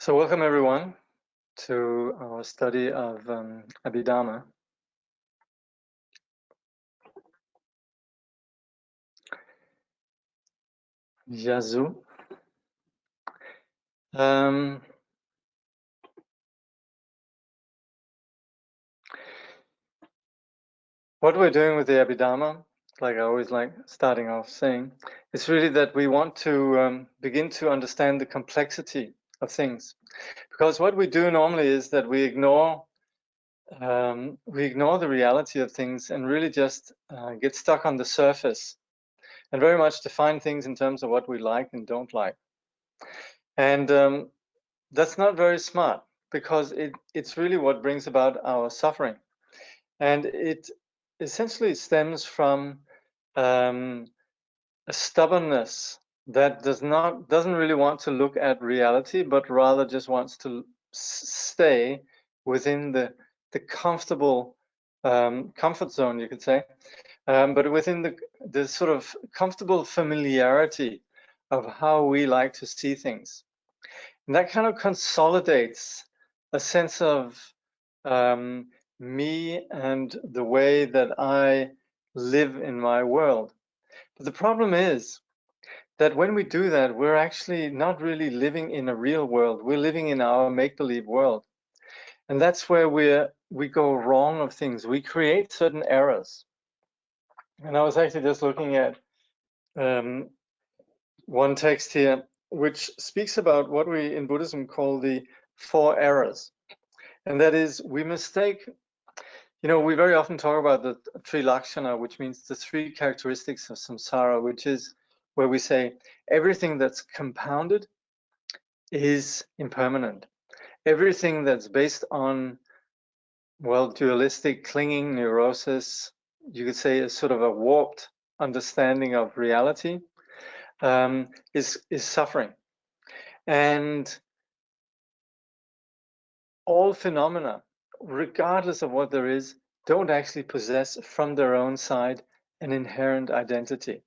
So welcome everyone to our study of Abhidharma. Yazoo. What we're doing with the Abhidharma, like I always like starting off saying, is really that we want to begin to understand the complexity of things. Because what we do normally is that we ignore the reality of things and really just get stuck on the surface and very much define things in terms of what we like and don't like. And that's not very smart, because it's really what brings about our suffering. And it essentially stems from a stubbornness that doesn't really want to look at reality, but rather just wants to stay within the comfortable comfort zone, you could say, but within the sort of comfortable familiarity of how we like to see things. And that kind of consolidates a sense of me and the way that I live in my world. But the problem is that when we do that, we're actually not really living in a real world. We're living in our make-believe world. And that's where we go wrong of things. We create certain errors. And I was actually just looking at one text here, which speaks about what we in Buddhism call the 4 errors. And that is, we mistake, we very often talk about the Trilakshana, which means the 3 characteristics of samsara, which is where we say everything that's compounded is impermanent. Everything that's based on, well, dualistic clinging, neurosis, you could say is sort of a warped understanding of reality, is suffering. And all phenomena, regardless of what there is, don't actually possess from their own side an inherent identity.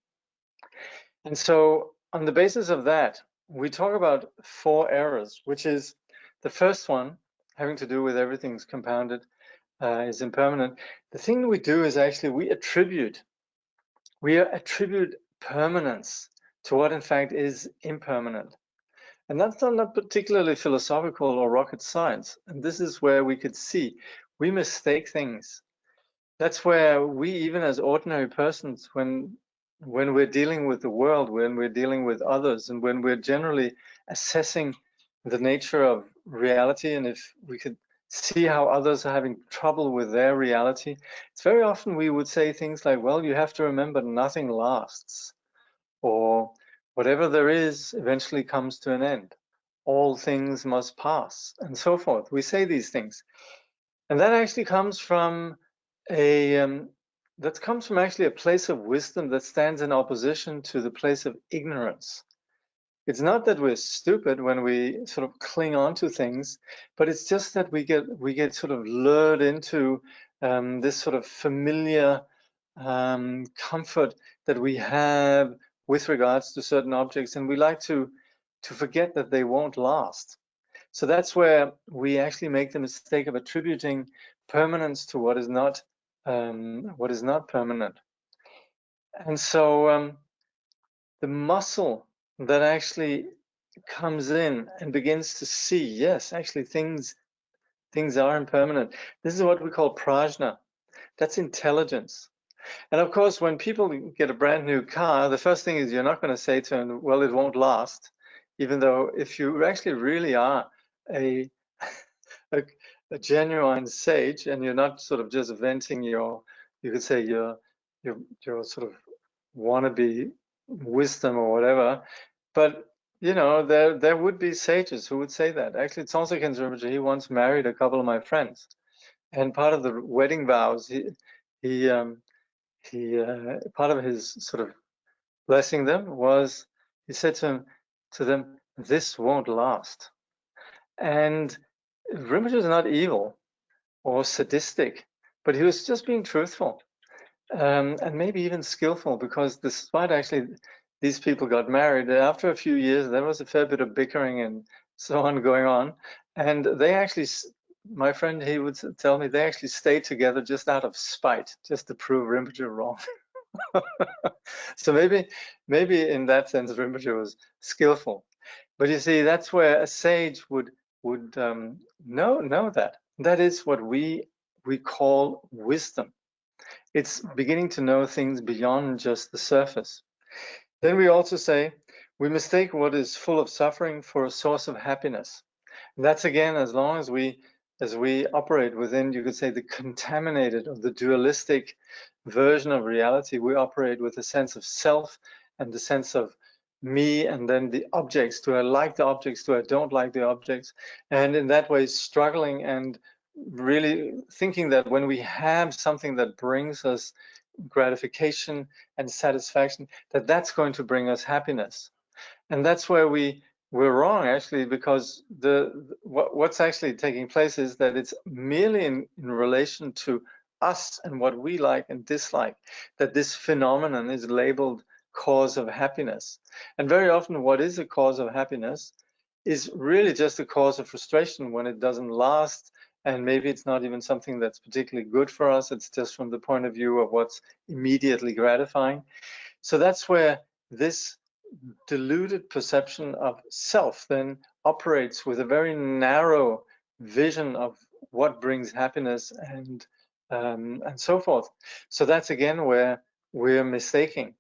And so on the basis of that, we talk about 4 errors, which is the first one having to do with everything's compounded, is impermanent. The thing that we do is actually we attribute permanence to what in fact is impermanent. And that's not particularly philosophical or rocket science. And this is where we could see we mistake things. That's where we, even as ordinary persons, when we're dealing with the world, when we're dealing with others, and when we're generally assessing the nature of reality, and if we could see how others are having trouble with their reality, it's very often we would say things like, well, you have to remember nothing lasts, or whatever there is eventually comes to an end. All things must pass, and so forth. We say these things. And that actually comes from actually a place of wisdom that stands in opposition to the place of ignorance. It's not that we're stupid when we sort of cling on to things, but it's just that we get sort of lured into this sort of familiar comfort that we have with regards to certain objects, and we like to forget that they won't last. So that's where we actually make the mistake of attributing permanence to what is not permanent. And so the muscle that actually comes in and begins to see, yes, actually things are impermanent. This is what we call prajna. That's intelligence. And of course, when people get a brand new car, the first thing is you're not going to say to them, well, it won't last, even though if you actually really are a genuine sage and you're not sort of just venting you could say your sort of wannabe wisdom or whatever, But you know, there would be sages who would say that. Actually, Tsongtse Rinpoche, he once married a couple of my friends, and part of the wedding vows, he part of his sort of blessing them was he said to them, "This won't last." And Rinpoche is not evil or sadistic, but he was just being truthful, and maybe even skillful, because despite actually these people got married, after a few years there was a fair bit of bickering and so on going on, and they actually, my friend, he would tell me they actually stayed together just out of spite, just to prove Rinpoche wrong. So maybe in that sense Rinpoche was skillful. But you see, that's where a sage would know that. That is what we call wisdom. It's beginning to know things beyond just the surface. Then we also say we mistake what is full of suffering for a source of happiness. And that's again, as long as we operate within, you could say, the contaminated or the dualistic version of reality. We operate with a sense of self and the sense of me, and then the objects. Do I like the objects? Do I don't like the objects? And in that way, struggling and really thinking that when we have something that brings us gratification and satisfaction, that's going to bring us happiness. And that's where we're wrong, actually, because what's actually taking place is that it's merely in relation to us and what we like and dislike, that this phenomenon is labeled cause of happiness. And very often what is a cause of happiness is really just a cause of frustration when it doesn't last, and maybe it's not even something that's particularly good for us. It's just from the point of view of what's immediately gratifying. So that's where this deluded perception of self then operates with a very narrow vision of what brings happiness and so forth. So that's again where we're mistaking.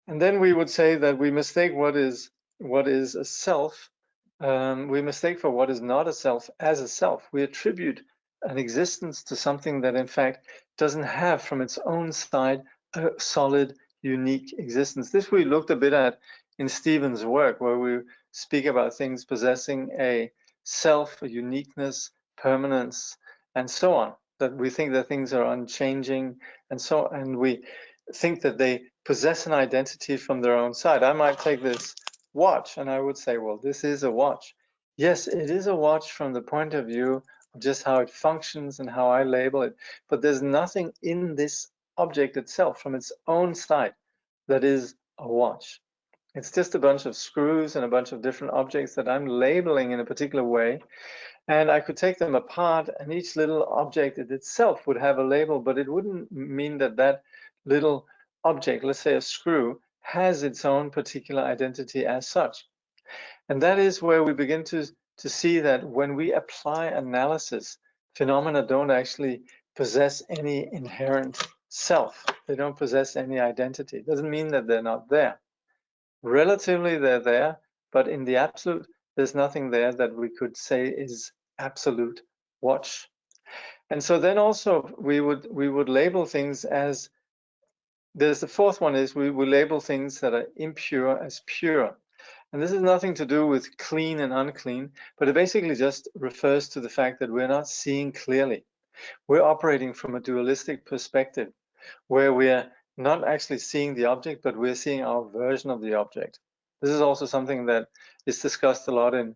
And then we would say that we mistake what is a self. We mistake for what is not a self as a self. We attribute an existence to something that in fact doesn't have from its own side a solid, unique existence. This we looked a bit at in Steven's work, where we speak about things possessing a self, a uniqueness, permanence, and so on. That we think that things are unchanging, and we think that they possess an identity from their own side. I might take this watch and I would say, well, this is a watch. Yes, it is a watch from the point of view of just how it functions and how I label it, but there's nothing in this object itself from its own side that is a watch. It's just a bunch of screws and a bunch of different objects that I'm labeling in a particular way. And I could take them apart, and each little object in itself would have a label, but it wouldn't mean that that little object, let's say a screw, has its own particular identity as such. And that is where we begin to see that when we apply analysis, phenomena don't actually possess any inherent self. They don't possess any identity. It doesn't mean that they're not there. Relatively, they're there, but in the absolute, there's nothing there that we could say is absolute watch. And so then also we would label things as, there's the fourth one is we label things that are impure as pure. And this has nothing to do with clean and unclean, but it basically just refers to the fact that we're not seeing clearly. We're operating from a dualistic perspective where we're not actually seeing the object, but we're seeing our version of the object. This is also something that is discussed a lot in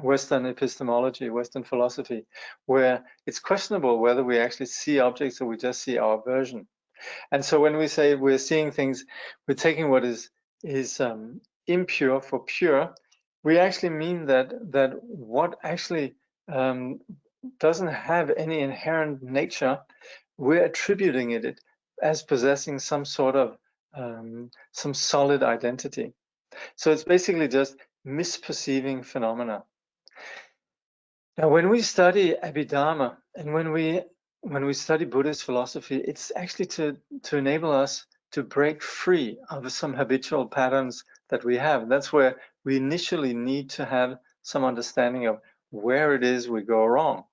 Western epistemology, Western philosophy, where it's questionable whether we actually see objects or we just see our version. And so when we say we're seeing things, we're taking what is impure for pure. We actually mean that what actually doesn't have any inherent nature, we're attributing it as possessing some sort of some solid identity. So it's basically just misperceiving phenomena. Now, when we study Abhidharma and when we study Buddhist philosophy, it's actually to enable us to break free of some habitual patterns that we have. That's where we initially need to have some understanding of where it is we go wrong.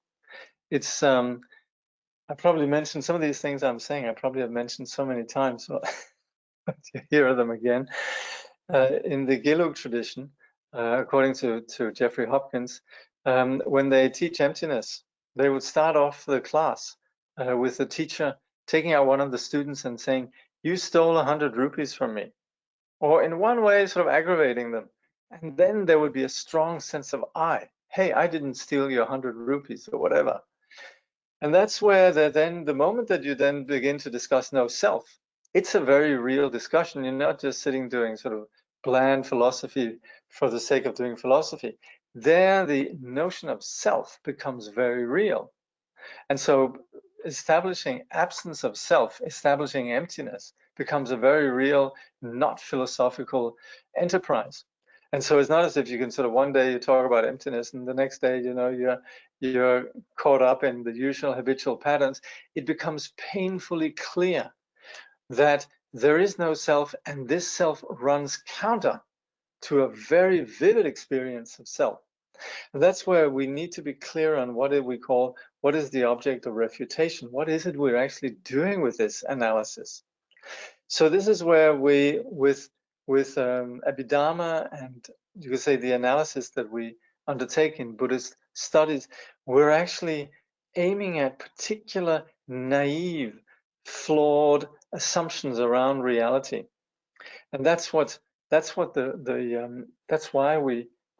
It's I probably mentioned some of these things I'm saying, I probably have mentioned so many times, so to hear them again. in the Gelug tradition, according to Jeffrey Hopkins, when they teach emptiness, they would start off the class with the teacher taking out one of the students and saying, "You stole 100 rupees from me," or in one way sort of aggravating them. And then there would be a strong sense of hey, I didn't steal your 100 rupees or whatever. And that's where the moment that you then begin to discuss no self, it's a very real discussion. You're not just sitting doing sort of bland philosophy for the sake of doing philosophy. There, the notion of self becomes very real. And so establishing absence of self, establishing emptiness, becomes a very real, not philosophical enterprise. And so it's not as if you can sort of one day you talk about emptiness and the next day, you know, you're caught up in the usual habitual patterns. It becomes painfully clear that there is no self, and this self runs counter to a very vivid experience of self. And that's where we need to be clear on what is the object of refutation? What is it we're actually doing with this analysis? So this is where we, with Abhidharma, and you could say the analysis that we undertake in Buddhist studies, we're actually aiming at particular naive, flawed assumptions around reality, and that's why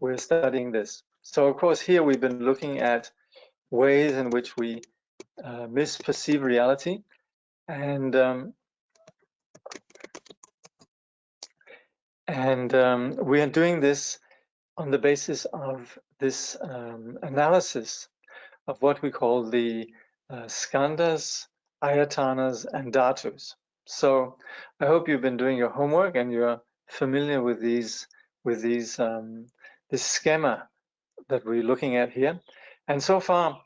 we're studying this. So of course here we've been looking at ways in which we misperceive reality, and we are doing this on the basis of this analysis of what we call the skandhas, ayatanas, and dhatus. So I hope you've been doing your homework and you're familiar with this schema that we're looking at here. And so far,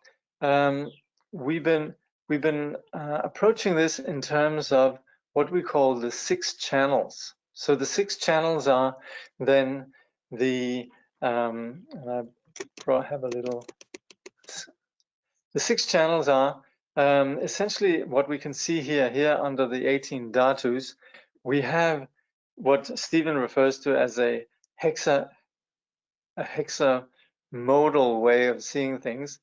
we've been approaching this in terms of what we call the 6 channels. So the 6 channels are then the the 6 channels are essentially what we can see here. Here under the 18 dhatus, we have what Steven refers to as a hexamodal way of seeing things,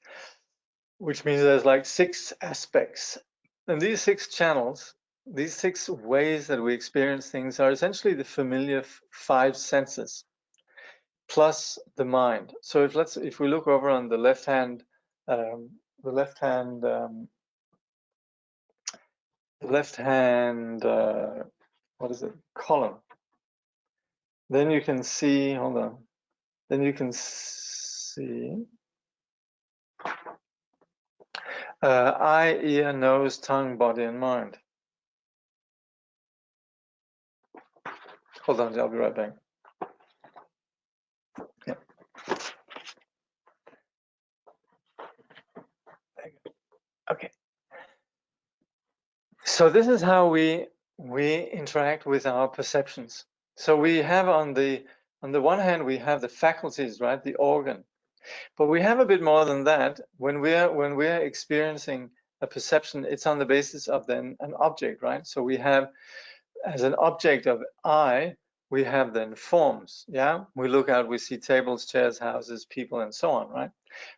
which means there's like 6 aspects. And these 6 channels, these 6 ways that we experience things, are essentially the familiar 5 senses plus the mind. So if we look over on the left hand column, then you can see, hold on, then you can see eye, ear, nose, tongue, body, and mind. Hold on, I'll be right back. Yeah. Okay. So this is how we interact with our perceptions. So we have on the one hand, we have the faculties, right, the organ, but we have a bit more than that. When we're experiencing a perception, it's on the basis of then an object, right? So we have, as an object of eye, we have then forms. Yeah, we look out, we see tables, chairs, houses, people, and so on, right?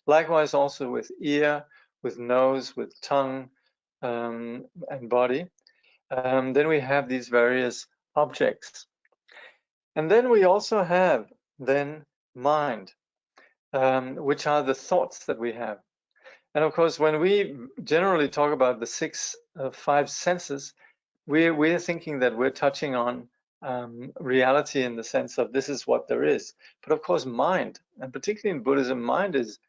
Likewise, also with ear, with nose, with tongue, and body. Then we have these various objects. And then we also have then mind, which are the thoughts that we have. And of course, when we generally talk about the 5 senses, we're thinking that we're touching on reality in the sense of this is what there is. But of course, mind, and particularly in Buddhism, mind is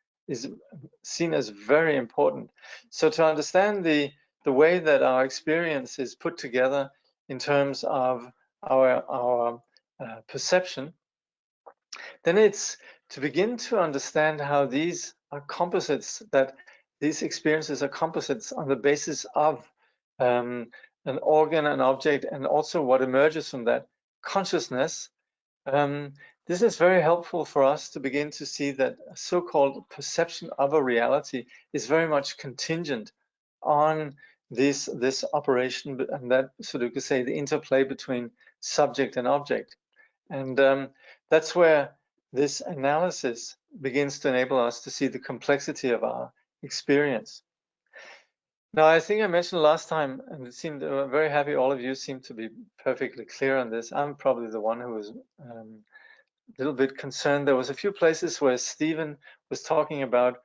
seen as very important. So to understand the way that our experience is put together in terms of our perception, then it's to begin to understand how these are composites, that these experiences are composites on the basis of an organ, an object, and also what emerges from that, consciousness. This is very helpful for us to begin to see that a so-called perception of a reality is very much contingent on this operation, and that, so you could say, the interplay between subject and object. And that's where this analysis begins to enable us to see the complexity of our experience. Now, I think I mentioned last time, and it seemed very happy all of you seem to be perfectly clear on this. I'm probably the one who was a little bit concerned. There was a few places where Steven was talking about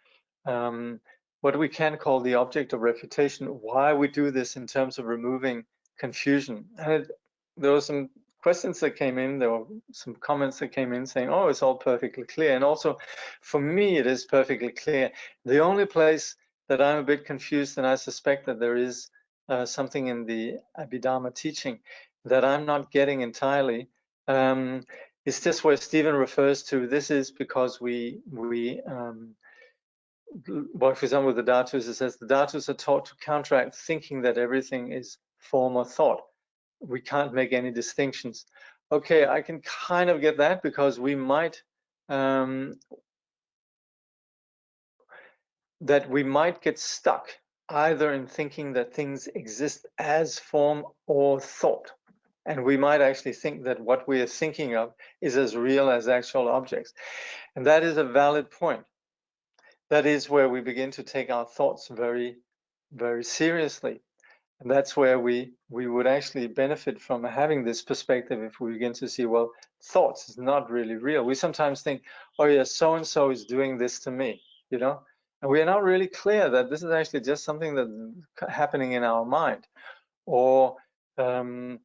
what we can call the object of refutation, why we do this in terms of removing confusion. And there were some questions that came in, there were some comments that came in saying, oh, it's all perfectly clear. And also, for me, it is perfectly clear. The only place that I'm a bit confused, and I suspect that there is something in the Abhidharma teaching that I'm not getting entirely, is just where Steven refers to, this is because well, for example, with the Dhatus, it says the Dhatus are taught to counteract thinking that everything is form or thought. We can't make any distinctions. Okay, I can kind of get that, because we might get stuck either in thinking that things exist as form or thought. And we might actually think that what we are thinking of is as real as actual objects. And that is a valid point. That is where we begin to take our thoughts very, very seriously. And that's where we would actually benefit from having this perspective if we begin to see, well, thoughts is not really real. We sometimes think, oh yeah, so-and-so is doing this to me, you know? And we are not really clear that this is actually just something that's happening in our mind. Or, you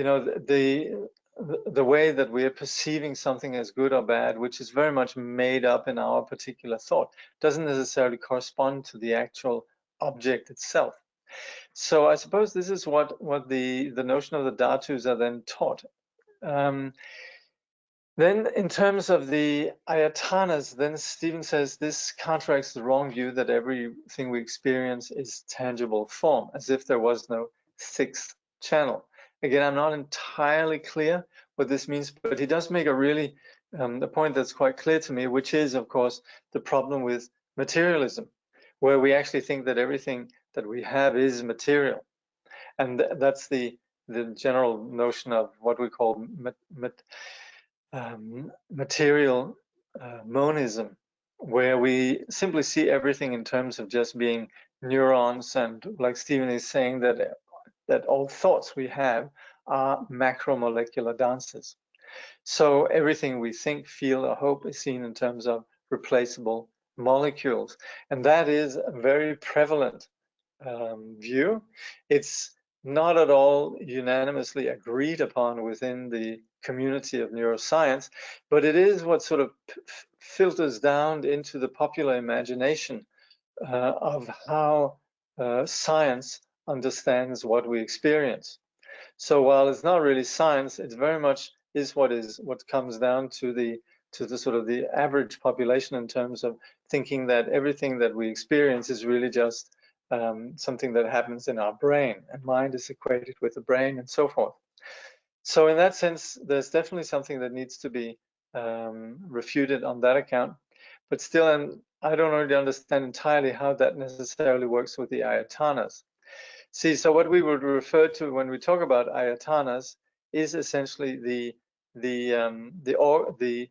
know, the way that we are perceiving something as good or bad, which is very much made up in our particular thought, doesn't necessarily correspond to the actual object itself. So I suppose this is what the notion of the dhatus are then taught. Then in terms of the ayatanas, then Steven says this counteracts the wrong view that everything we experience is tangible form, as if there was no sixth channel. Again, I'm not entirely clear what this means, but he does make a really a point that's quite clear to me, which is, of course, the problem with materialism, where we actually think that everything that we have is material. And that's the general notion of what we call material monism, where we simply see everything in terms of just being neurons, and like Steven is saying, that all thoughts we have are macromolecular dances. So everything we think, feel, or hope is seen in terms of replaceable molecules, and that is a very prevalent view. It's not at all unanimously agreed upon within the community of neuroscience, but it is what sort of filters down into the popular imagination of how science understands what we experience. So while it's not really science, it very much is what comes down to the sort of the average population in terms of thinking that everything that we experience is really just something that happens in our brain, and mind is equated with the brain and so forth. So in that sense, there's definitely something that needs to be refuted on that account. But still, I don't really understand entirely how that necessarily works with the ayatanas. See, so what we would refer to when we talk about ayatanas is essentially the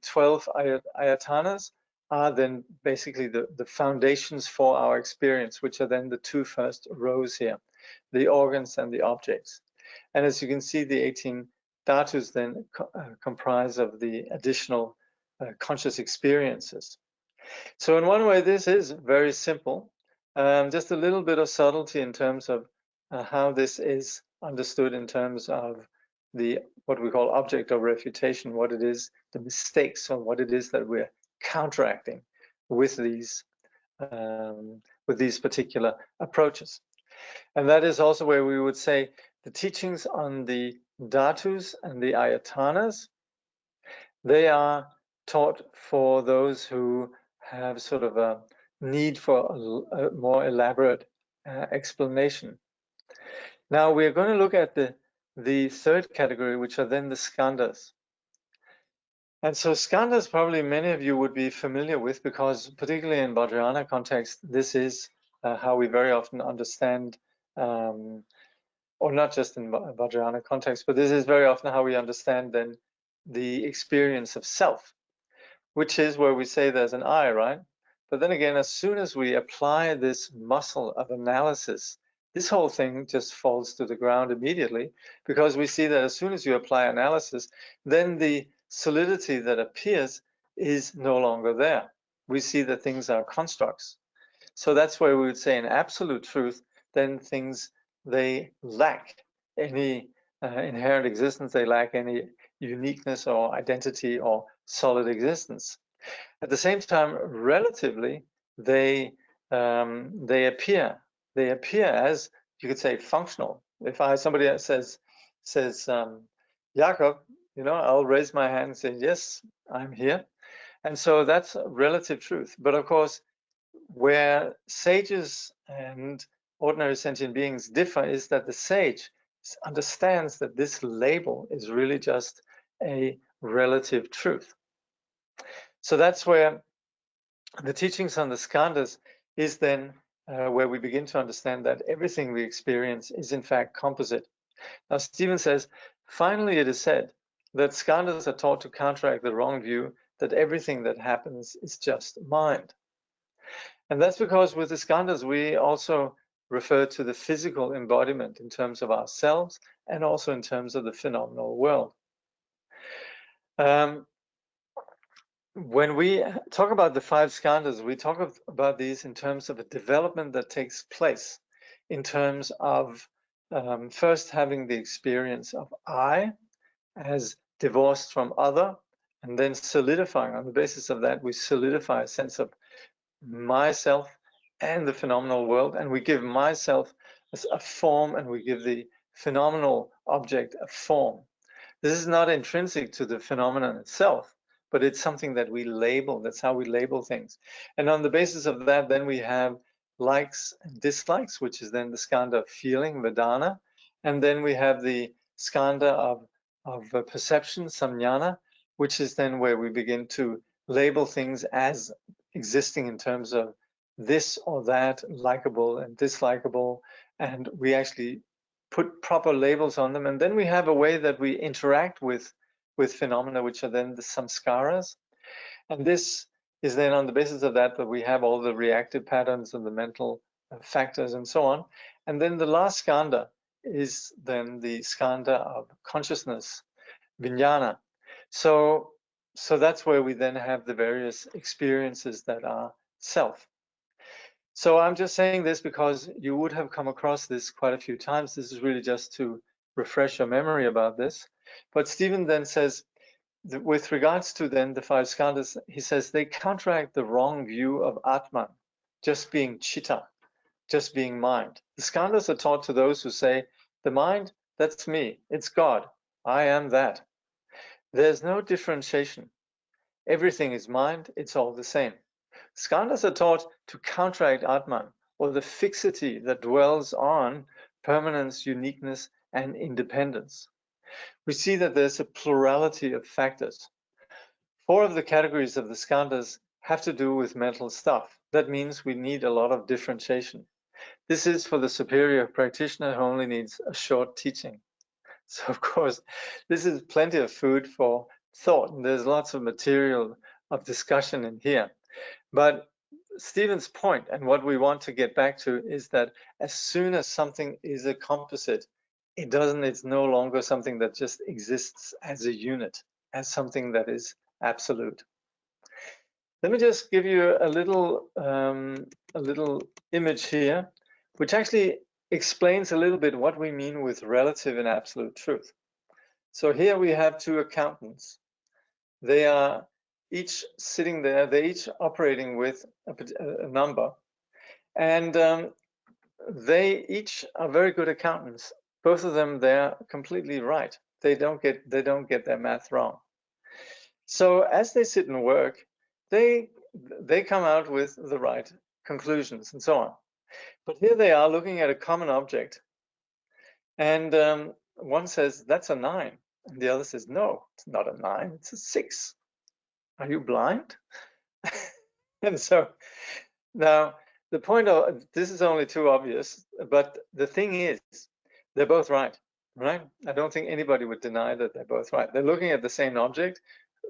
12 ayatanas are then basically the foundations for our experience, which are then the two first rows here, the organs and the objects. And as you can see, the 18 dhatus then comprise of the additional conscious experiences. So in one way, this is very simple, just a little bit of subtlety in terms of how this is understood in terms of what we call object of refutation, what it is, the mistakes, or what it is that we're counteracting with these particular approaches. And that is also where we would say the teachings on the dhatus and the ayatanas, they are taught for those who have sort of a need for a more elaborate explanation. Now we're going to look at the third category, which are then the skandhas. And so skandhas, probably many of you would be familiar with, because particularly in Vajrayana context, this is how we very often understand, or not just in Vajrayana context, but this is very often how we understand then the experience of self, which is where we say there's an I, right? But then again, as soon as we apply this muscle of analysis, this whole thing just falls to the ground immediately, because we see that as soon as you apply analysis, then the solidity that appears is no longer there. We see that things are constructs. So that's where we would say in absolute truth, then things, they lack any inherent existence, they lack any uniqueness or identity or solid existence. At the same time, relatively, they appear as, you could say, functional. If somebody else says Jakob, I'll raise my hand and say, yes, I'm here. And so that's relative truth. But of course, where sages and ordinary sentient beings differ is that the sage understands that this label is really just a relative truth. So that's where the teachings on the skandhas is then where we begin to understand that everything we experience is in fact composite. Now, Steven says, finally it is said that skandhas are taught to counteract the wrong view that everything that happens is just mind. And that's because with the skandhas, we also refer to the physical embodiment in terms of ourselves and also in terms of the phenomenal world. When we talk about the 5 skandhas, we talk about these in terms of a development that takes place in terms of first having the experience of I as divorced from other, and then solidifying. On the basis of that, we solidify a sense of myself and the phenomenal world, and we give myself as a form, and we give the phenomenal object a form. This is not intrinsic to the phenomenon itself, but it's something that we label. That's how we label things. And on the basis of that, then we have likes and dislikes, which is then the skandha of feeling, vedana. And then we have the skandha of perception, samjnana, which is then where we begin to label things as existing in terms of this or that, likable and dislikable. And we actually put proper labels on them. And then we have a way that we interact with phenomena, which are then the samskaras. And this is then on the basis of that we have all the reactive patterns and the mental factors and so on. And then the last skandha is then the skandha of consciousness, vijnana. So that's where we then have the various experiences that are self. So I'm just saying this because you would have come across this quite a few times. This is really just to refresh your memory about this. But Steven then says, with regards to then the 5 skandhas, he says they counteract the wrong view of Atman, just being chitta, just being mind. The skandhas are taught to those who say, the mind, that's me, it's God, I am that. There's no differentiation. Everything is mind, it's all the same. Skandhas are taught to counteract Atman, or the fixity that dwells on permanence, uniqueness, and independence. We see that there's a plurality of factors. 4 of the categories of the skandhas have to do with mental stuff. That means we need a lot of differentiation. This is for the superior practitioner who only needs a short teaching. So of course, this is plenty of food for thought, and there's lots of material of discussion in here. But Steven's point, and what we want to get back to, is that as soon as something is a composite, it's no longer something that just exists as a unit, as something that is absolute. Let me just give you a little image here, which actually explains a little bit what we mean with relative and absolute truth. So here we have 2 accountants. They are each sitting there, they're each operating with a number, and they each are very good accountants. Both of them, they're completely right. They don't get their math wrong. So as they sit and work, they come out with the right conclusions and so on. But here they are looking at a common object, and one says that's a 9, and the other says no, it's not a 9, it's a 6. Are you blind? And so now the point of this is only too obvious, but the thing is, they're both right. right? I don't think anybody would deny that they're both right. They're looking at the same object.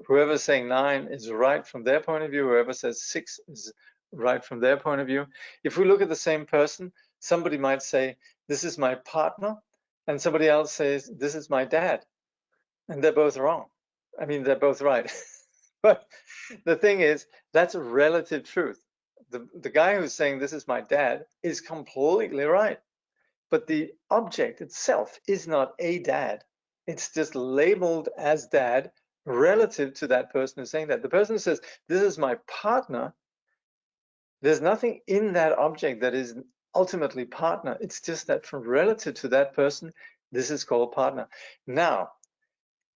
Whoever's saying 9 is right from their point of view. Whoever says 6 is right from their point of view. If we look at the same person, somebody might say, this is my partner, and somebody else says, this is my dad. And they're both wrong. I mean, they're both right. But the thing is, that's a relative truth. The guy who's saying, this is my dad, is completely right. But the object itself is not a dad. It's just labeled as dad relative to that person who's saying that. The person who says, this is my partner, there's nothing in that object that is ultimately partner. It's just that from relative to that person, this is called partner. Now,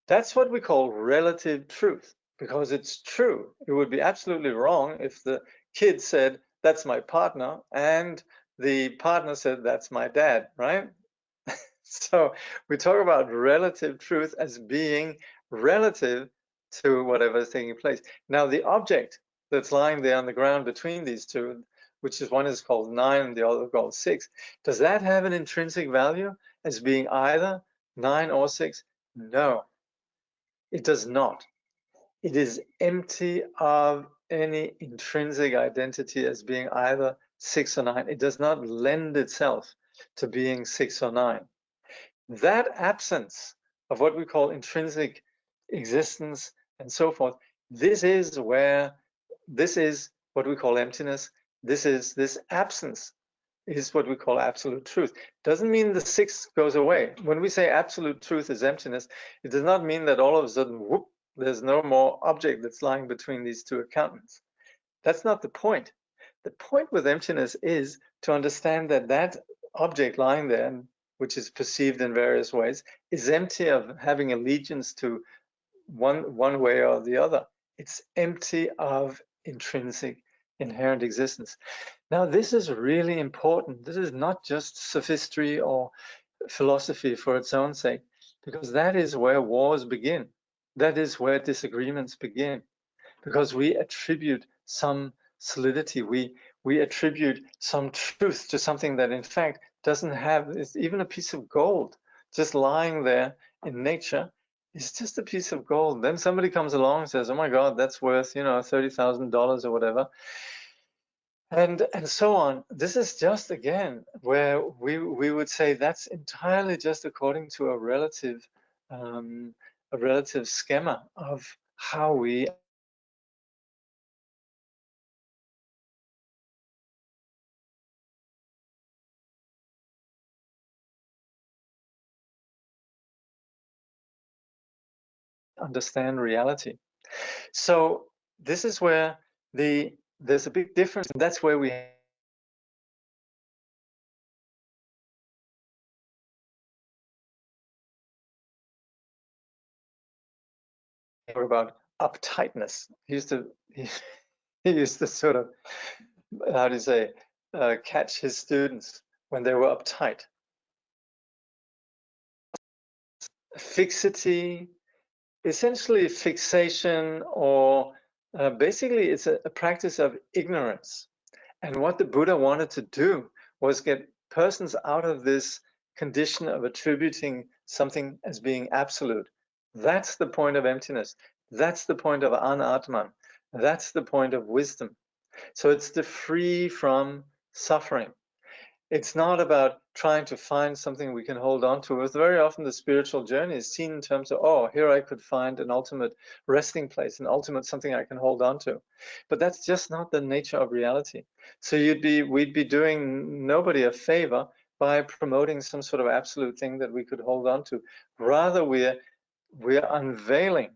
that's what we call relative truth, because it's true. It would be absolutely wrong if the kid said, that's my partner, and the partner said, that's my dad, right? So we talk about relative truth as being relative to whatever is taking place. Now, the object that's lying there on the ground between these two, which is one is called 9 and the other called 6, does that have an intrinsic value as being either 9 or 6? No, it does not. It is empty of any intrinsic identity as being either 6 or 9. It does not lend itself to being 6 or 9. That absence of what we call intrinsic existence and so forth, this is what we call emptiness. This absence is what we call absolute truth. Doesn't mean the 6 goes away. When we say absolute truth is emptiness, it does not mean that all of a sudden, whoop, there's no more object that's lying between these two accountants. That's not the point. The point with emptiness is to understand that that object lying there, which is perceived in various ways, is empty of having allegiance to one way or the other. It's empty of intrinsic inherent existence. Now, this is really important. This is not just sophistry or philosophy for its own sake, because that is where wars begin. That is where disagreements begin, because we attribute some solidity. We attribute some truth to something that in fact doesn't have. It's even a piece of gold just lying there in nature. It's just a piece of gold. Then somebody comes along and says, oh my God, that's worth, $30,000 or whatever. And so on. This is just, again, where we would say that's entirely just according to a relative schema of how we understand reality. So this is where there's a big difference, and that's where we hear about uptightness. He used to sort of, how do you say, catch his students when they were uptight. Fixity, essentially fixation, or basically it's a practice of ignorance. And what the Buddha wanted to do was get persons out of this condition of attributing something as being absolute. That's the point of emptiness. That's the point of anatman. That's the point of wisdom. So it's the free from suffering. It's not about trying to find something we can hold on to. It's very often the spiritual journey is seen in terms of, oh, here I could find an ultimate resting place, an ultimate something I can hold on to. But that's just not the nature of reality. So we'd be doing nobody a favor by promoting some sort of absolute thing that we could hold on to. Rather, we're unveiling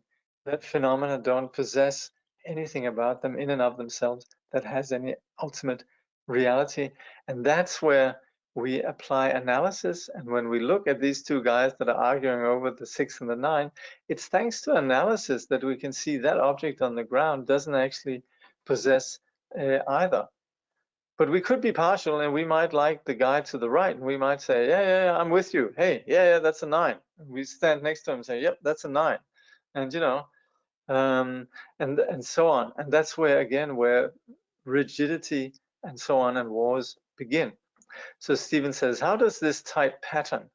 that phenomena don't possess anything about them in and of themselves that has any ultimate reality. And that's where we apply analysis. And when we look at these two guys that are arguing over the 6 and the 9, it's thanks to analysis that we can see that object on the ground doesn't actually possess either. But we could be partial, and we might like the guy to the right, and we might say, yeah, I'm with you. Hey, yeah, that's a 9. And we stand next to him and say, yep, that's a 9. And and so on. And that's where, again, where rigidity and so on and wars begin. So Steven says, how does this tight pattern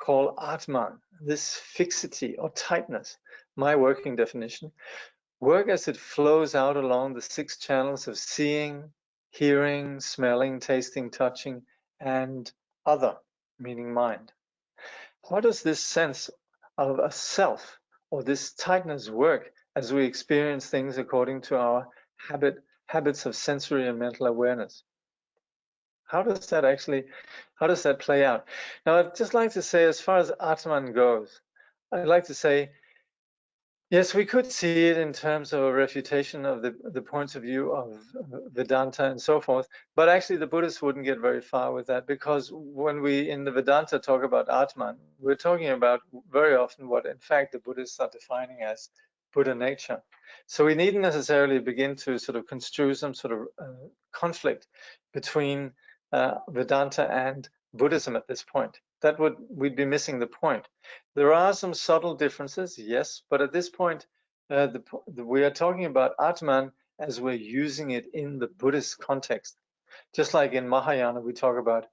call Atman, this fixity or tightness, my working definition, work as it flows out along the 6 channels of seeing, hearing, smelling, tasting, touching, and other, meaning mind. How does this sense of a self or this tightness work as we experience things according to our habits of sensory and mental awareness? How does that play out? Now, I'd just like to say, as far as Atman goes, I'd like to say, yes, we could see it in terms of a refutation of the points of view of Vedanta and so forth, but actually the Buddhists wouldn't get very far with that, because when we in the Vedanta talk about Atman, we're talking about very often what in fact the Buddhists are defining as Buddha nature. So we needn't necessarily begin to sort of construe some sort of conflict between Vedanta and Buddhism at this point. We'd be missing the point. There are some subtle differences, yes, but at this point, we are talking about Atman as we're using it in the Buddhist context. Just like in Mahayana, we talk about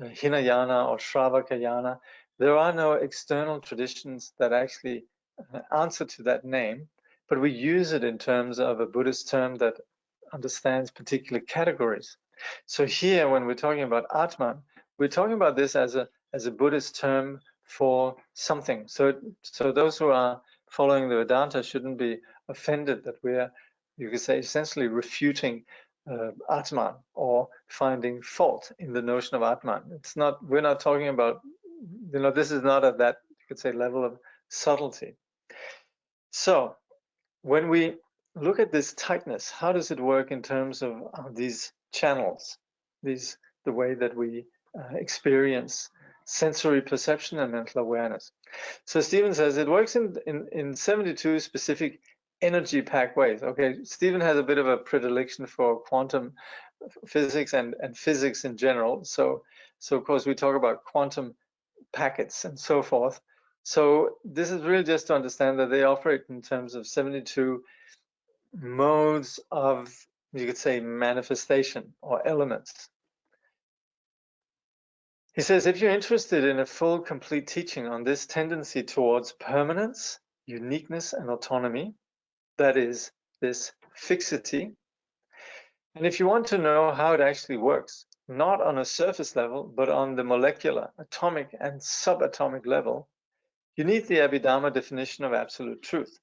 Hinayana or Shravakayana. There are no external traditions that actually answer to that name, but we use it in terms of a Buddhist term that understands particular categories. So here, when we're talking about Atman, we're talking about this as a Buddhist term for something. So those who are following the Vedanta shouldn't be offended that we're, you could say, essentially refuting Atman or finding fault in the notion of Atman. We're not talking about, this is not at that, you could say, level of subtlety. So when we look at this tightness, how does it work in terms of these channels, the way that we experience sensory perception and mental awareness? So Steven says it works in 72 specific energy-packed ways. Okay, Steven has a bit of a predilection for quantum physics and physics in general. So of course we talk about quantum packets and so forth. So this is really just to understand that they operate in terms of 72 modes of, you could say, manifestation or elements. He says, if you're interested in a full, complete teaching on this tendency towards permanence, uniqueness, and autonomy, that is, this fixity, and if you want to know how it actually works, not on a surface level, but on the molecular, atomic, and subatomic level, you need the Abhidharma definition of absolute truth.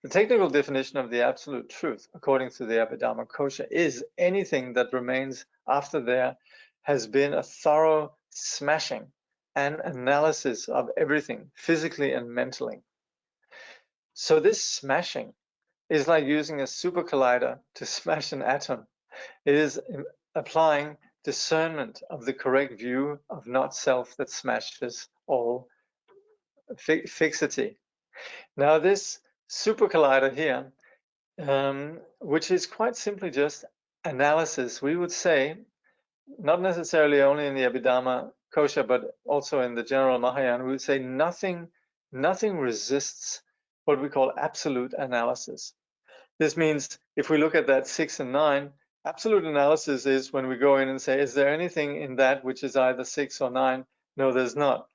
The technical definition of the absolute truth, according to the Abhidharma kosha, is anything that remains after there has been a thorough smashing and analysis of everything, physically and mentally. So this smashing is like using a super collider to smash an atom. It is applying discernment of the correct view of not self that smashes all fixity. Now this super collider here, which is quite simply just analysis, we would say, not necessarily only in the Abhidharma kosha, but also in the general Mahayana, we would say nothing resists what we call absolute analysis. This means if we look at that 6 and 9, absolute analysis is when we go in and say, is there anything in that which is either 6 or 9? No, there's not.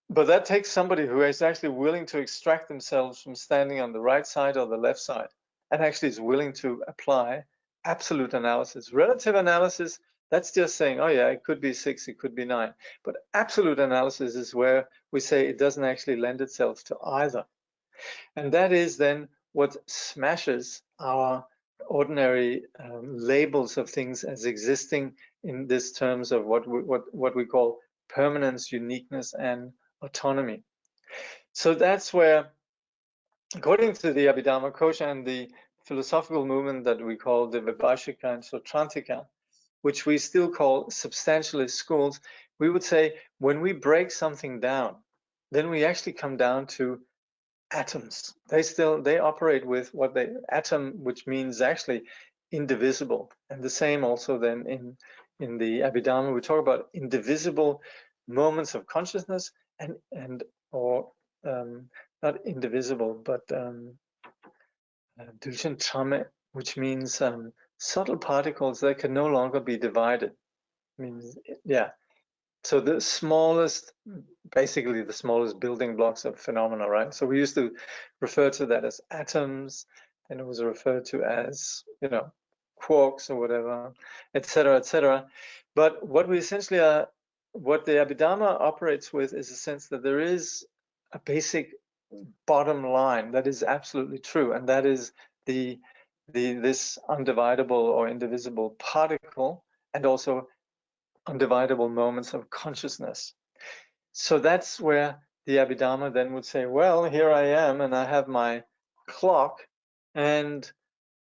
But that takes somebody who is actually willing to extract themselves from standing on the right side or the left side, and actually is willing to apply absolute analysis. Relative analysis, that's just saying, oh yeah, it could be 6, it could be 9. But absolute analysis is where we say it doesn't actually lend itself to either. And that is then what smashes our ordinary labels of things as existing in this terms of what we call permanence, uniqueness, and autonomy. So that's where, according to the Abhidharma kosha and the philosophical movement that we call the Vibhashika and Sautrantika, which we still call substantialist schools, we would say when we break something down, then we actually come down to atoms. They operate with what atom, which means actually indivisible. And the same also then in the Abhidharma, we talk about indivisible moments of consciousness or not indivisible, but dulchan, which means subtle particles that can no longer be divided. Means, yeah. So the smallest, basically the smallest building blocks of phenomena, right? So we used to refer to that as atoms, and it was referred to as, you know, quarks or whatever, etc., etc. But what we essentially are, what the Abhidharma operates with is a sense that there is a basic bottom line that is absolutely true, and that is this undividable or indivisible particle, and also undividable moments of consciousness. So that's where the Abhidharma then would say, well, here I am, and I have my clock, and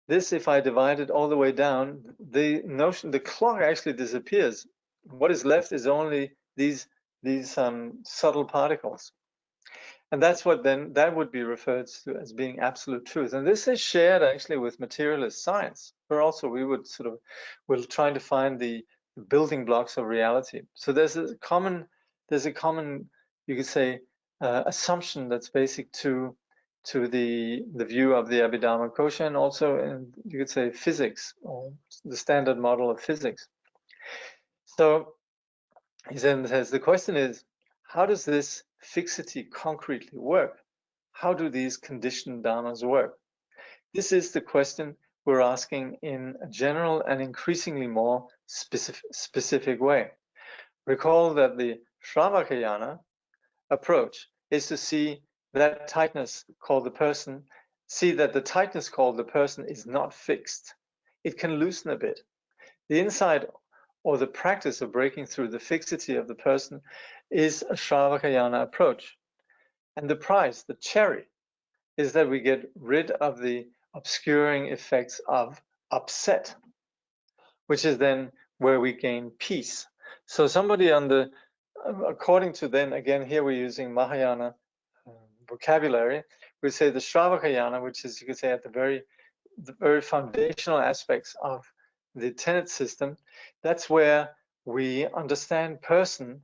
this, if I divide it all the way down, the notion, the clock actually disappears. What is left is only these subtle particles. And that's what then that would be referred to as being absolute truth. And this is shared actually with materialist science, where also we're trying to find the building blocks of reality. So there's a common, you could say, assumption that's basic to the view of the Abhidharma Kosha, and also in, you could say, physics, or the standard model of physics. So he then says, the question is, how does this fixity concretely work? How do these conditioned dharmas work? This is the question we're asking in a general and increasingly more specific way. Recall that the Shravakayana approach is to see that tightness called the person, see that the tightness called the person is not fixed. It can loosen a bit. The insight or the practice of breaking through the fixity of the person is a Shravakayana approach. And the prize, the cherry, is that we get rid of the obscuring effects of upset, which is then where we gain peace. So somebody on the, according to then, again, here we're using Mahayana vocabulary, we say the Shravakayana, which is, you could say, at the very foundational aspects of the tenet system, that's where we understand person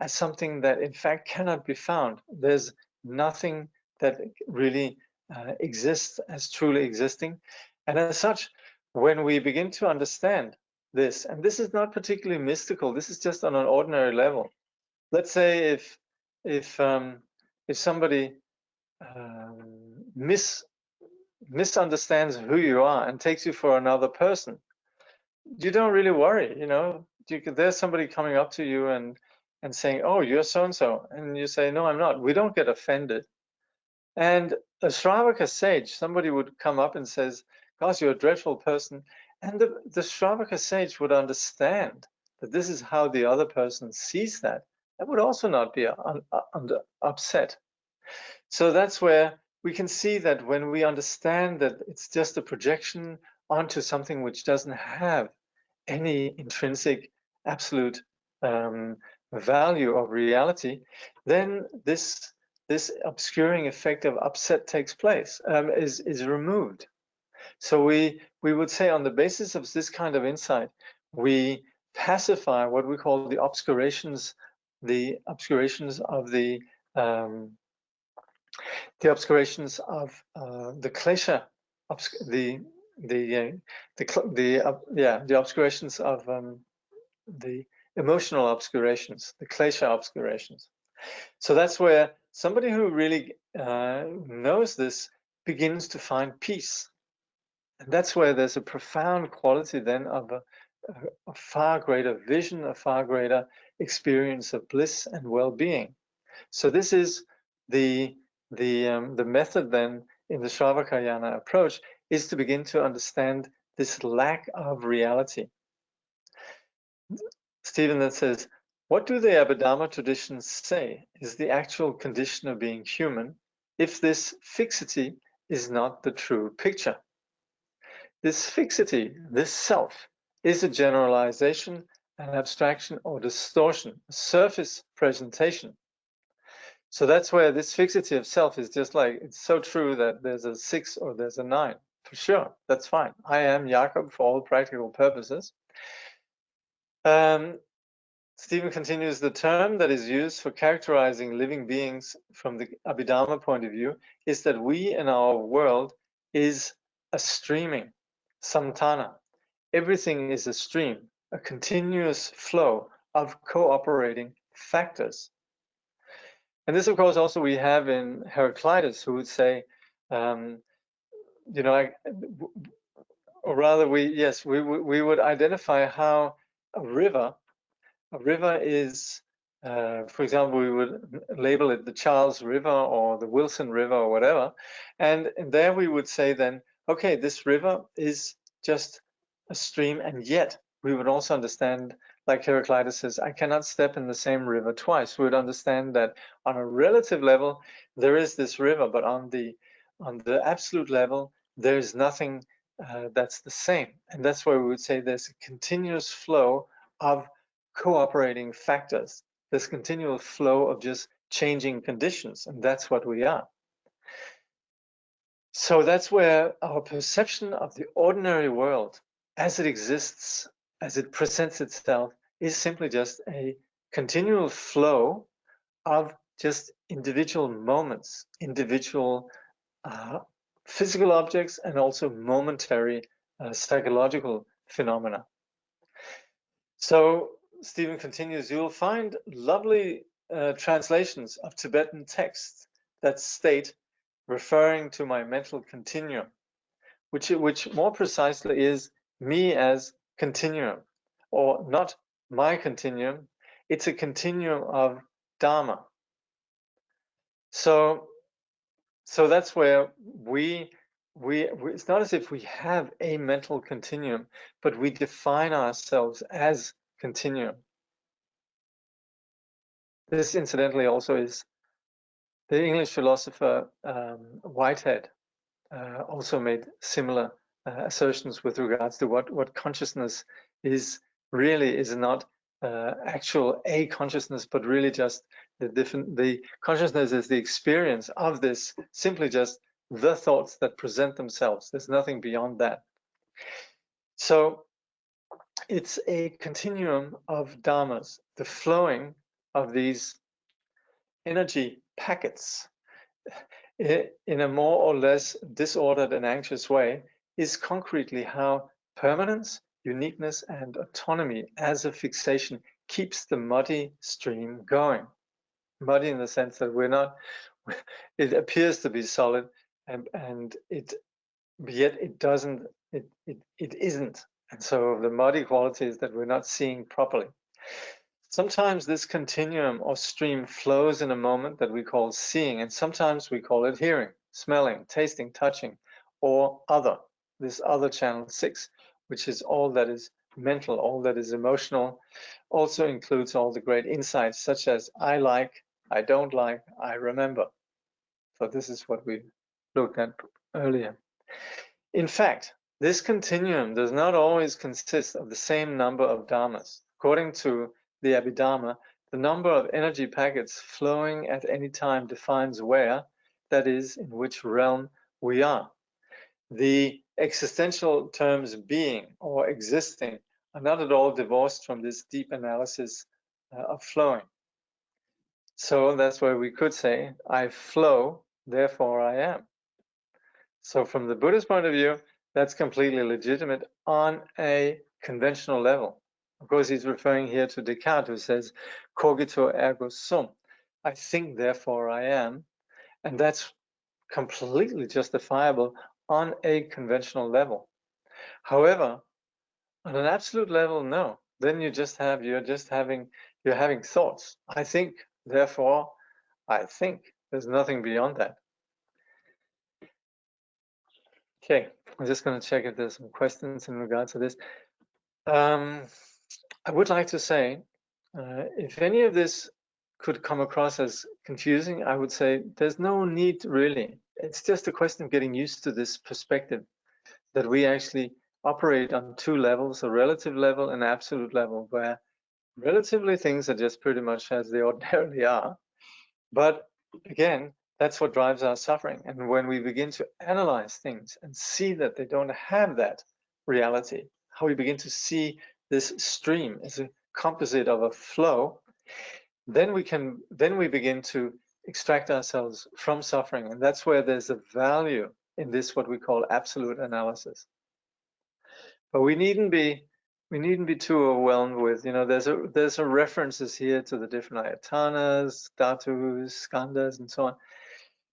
as something that in fact cannot be found. There's nothing that really exists as truly existing. And as such, when we begin to understand this, and this is not particularly mystical, this is just on an ordinary level. Let's say if somebody misunderstands who you are and takes you for another person, you don't really worry, you know. There's somebody coming up to you and saying, oh, you're so-and-so, and you say, no, I'm not. We don't get offended. And a Shravaka sage, somebody would come up and says, gosh, you're a dreadful person, and the Shravaka sage would understand that this is how the other person sees that. That would also not be upset. So that's where we can see that when we understand that it's just a projection onto something which doesn't have any intrinsic absolute value of reality, then this obscuring effect of upset takes place, is removed. So we would say, on the basis of this kind of insight, we pacify what we call the obscurations of the klesha, the obscurations of the emotional obscurations, the klesha obscurations. So that's where somebody who really knows this begins to find peace. And that's where there's a profound quality then of a far greater vision, a far greater experience of bliss and well-being. So this is the method then in the Shravakayana approach, is to begin to understand this lack of reality. Steven then says, what do the Abhidharma traditions say is the actual condition of being human if this fixity is not the true picture? This fixity, this self, is a generalization, an abstraction, or distortion, a surface presentation. So that's where this fixity of self is just like, it's so true that there's a 6 or there's a 9. For sure, that's fine. I am Jakob for all practical purposes. Steven continues, the term that is used for characterizing living beings from the Abhidharma point of view is that we in our world is a streaming, samtana. Everything is a stream, a continuous flow of cooperating factors. And this, of course, also we have in Heraclitus, who would say, you know, or rather, we would identify how a river is, for example, we would label it the Charles River or the Wilson River or whatever, and there we would say then, okay, this river is just a stream, and yet we would also understand, like Heraclitus says, I cannot step in the same river twice. We would understand that on a relative level, there is this river, but on the absolute level, there is nothing that's the same. And that's why we would say there's a continuous flow of cooperating factors, this continual flow of just changing conditions, and that's what we are. So that's where our perception of the ordinary world as it exists, as it presents itself, is simply just a continual flow of just individual moments, individual physical objects, and also momentary psychological phenomena. So Steven continues, you'll find lovely translations of Tibetan texts that state, referring to my mental continuum, which more precisely is me as continuum, or not my continuum, it's a continuum of Dharma. So that's where we it's not as if we have a mental continuum, but we define ourselves as continuum. This, incidentally, also is the English philosopher Whitehead also made similar assertions with regards to what consciousness is really is not actual a consciousness, but really just the consciousness is the experience of this, simply just the thoughts that present themselves. There's nothing beyond that. So it's a continuum of dharmas, the flowing of these energy packets in a more or less disordered and anxious way is concretely how permanence, uniqueness, and autonomy as a fixation keeps the muddy stream going. Muddy in the sense that we're not, it appears to be solid, and yet it doesn't, it isn't. And so the muddy quality is that we're not seeing properly. Sometimes this continuum or stream flows in a moment that we call seeing, and sometimes we call it hearing, smelling, tasting, touching, or other, this other channel 6, which is all that is mental, all that is emotional, also includes all the great insights such as I like, I don't like, I remember. So this is what we looked at earlier. In fact, this continuum does not always consist of the same number of dharmas. According to the Abhidharma, the number of energy packets flowing at any time defines where, that is, in which realm we are. The existential terms being or existing are not at all divorced from this deep analysis of flowing. So that's where we could say, I flow, therefore I am. So from the Buddhist point of view, that's completely legitimate on a conventional level. Of course, he's referring here to Descartes, who says, cogito ergo sum. I think, therefore I am. And that's completely justifiable on a conventional level. However, on an absolute level, no. Then you're having thoughts. I think, therefore I think. There's nothing beyond that. Okay, I'm just going to check if there's some questions in regards to this. I would like to say, if any of this could come across as confusing, I would say there's no need really. It's just a question of getting used to this perspective that we actually operate on two levels, a relative level and an absolute level, where relatively things are just pretty much as they ordinarily are. But again, that's what drives our suffering. And when we begin to analyze things and see that they don't have that reality, how we begin to see this stream as a composite of a flow, then we begin to extract ourselves from suffering. And that's where there's a value in this, what we call absolute analysis. But we needn't be we needn't be too overwhelmed with, you know, there's a references here to the different ayatanas, dhatus, skandhas, and so on.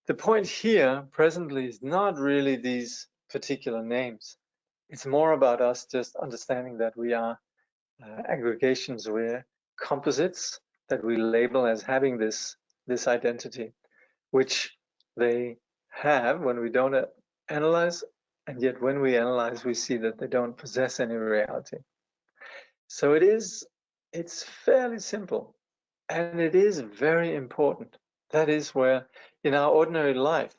The point here presently is not really these particular names. It's more about us just understanding that we are aggregations, we're composites that we label as having this identity, which they have when we don't analyze, and yet when we analyze, we see that they don't possess any reality. So it's fairly simple, and it is very important. That is where, in our ordinary life,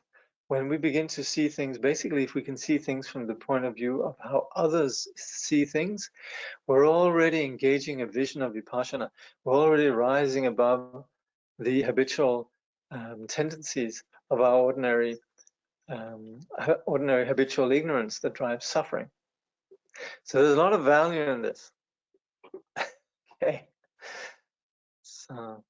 when we begin to see things, basically, if we can see things from the point of view of how others see things, we're already engaging a vision of vipassana. We're already rising above the habitual tendencies of our ordinary habitual ignorance that drives suffering. So there's a lot of value in this. Okay. So,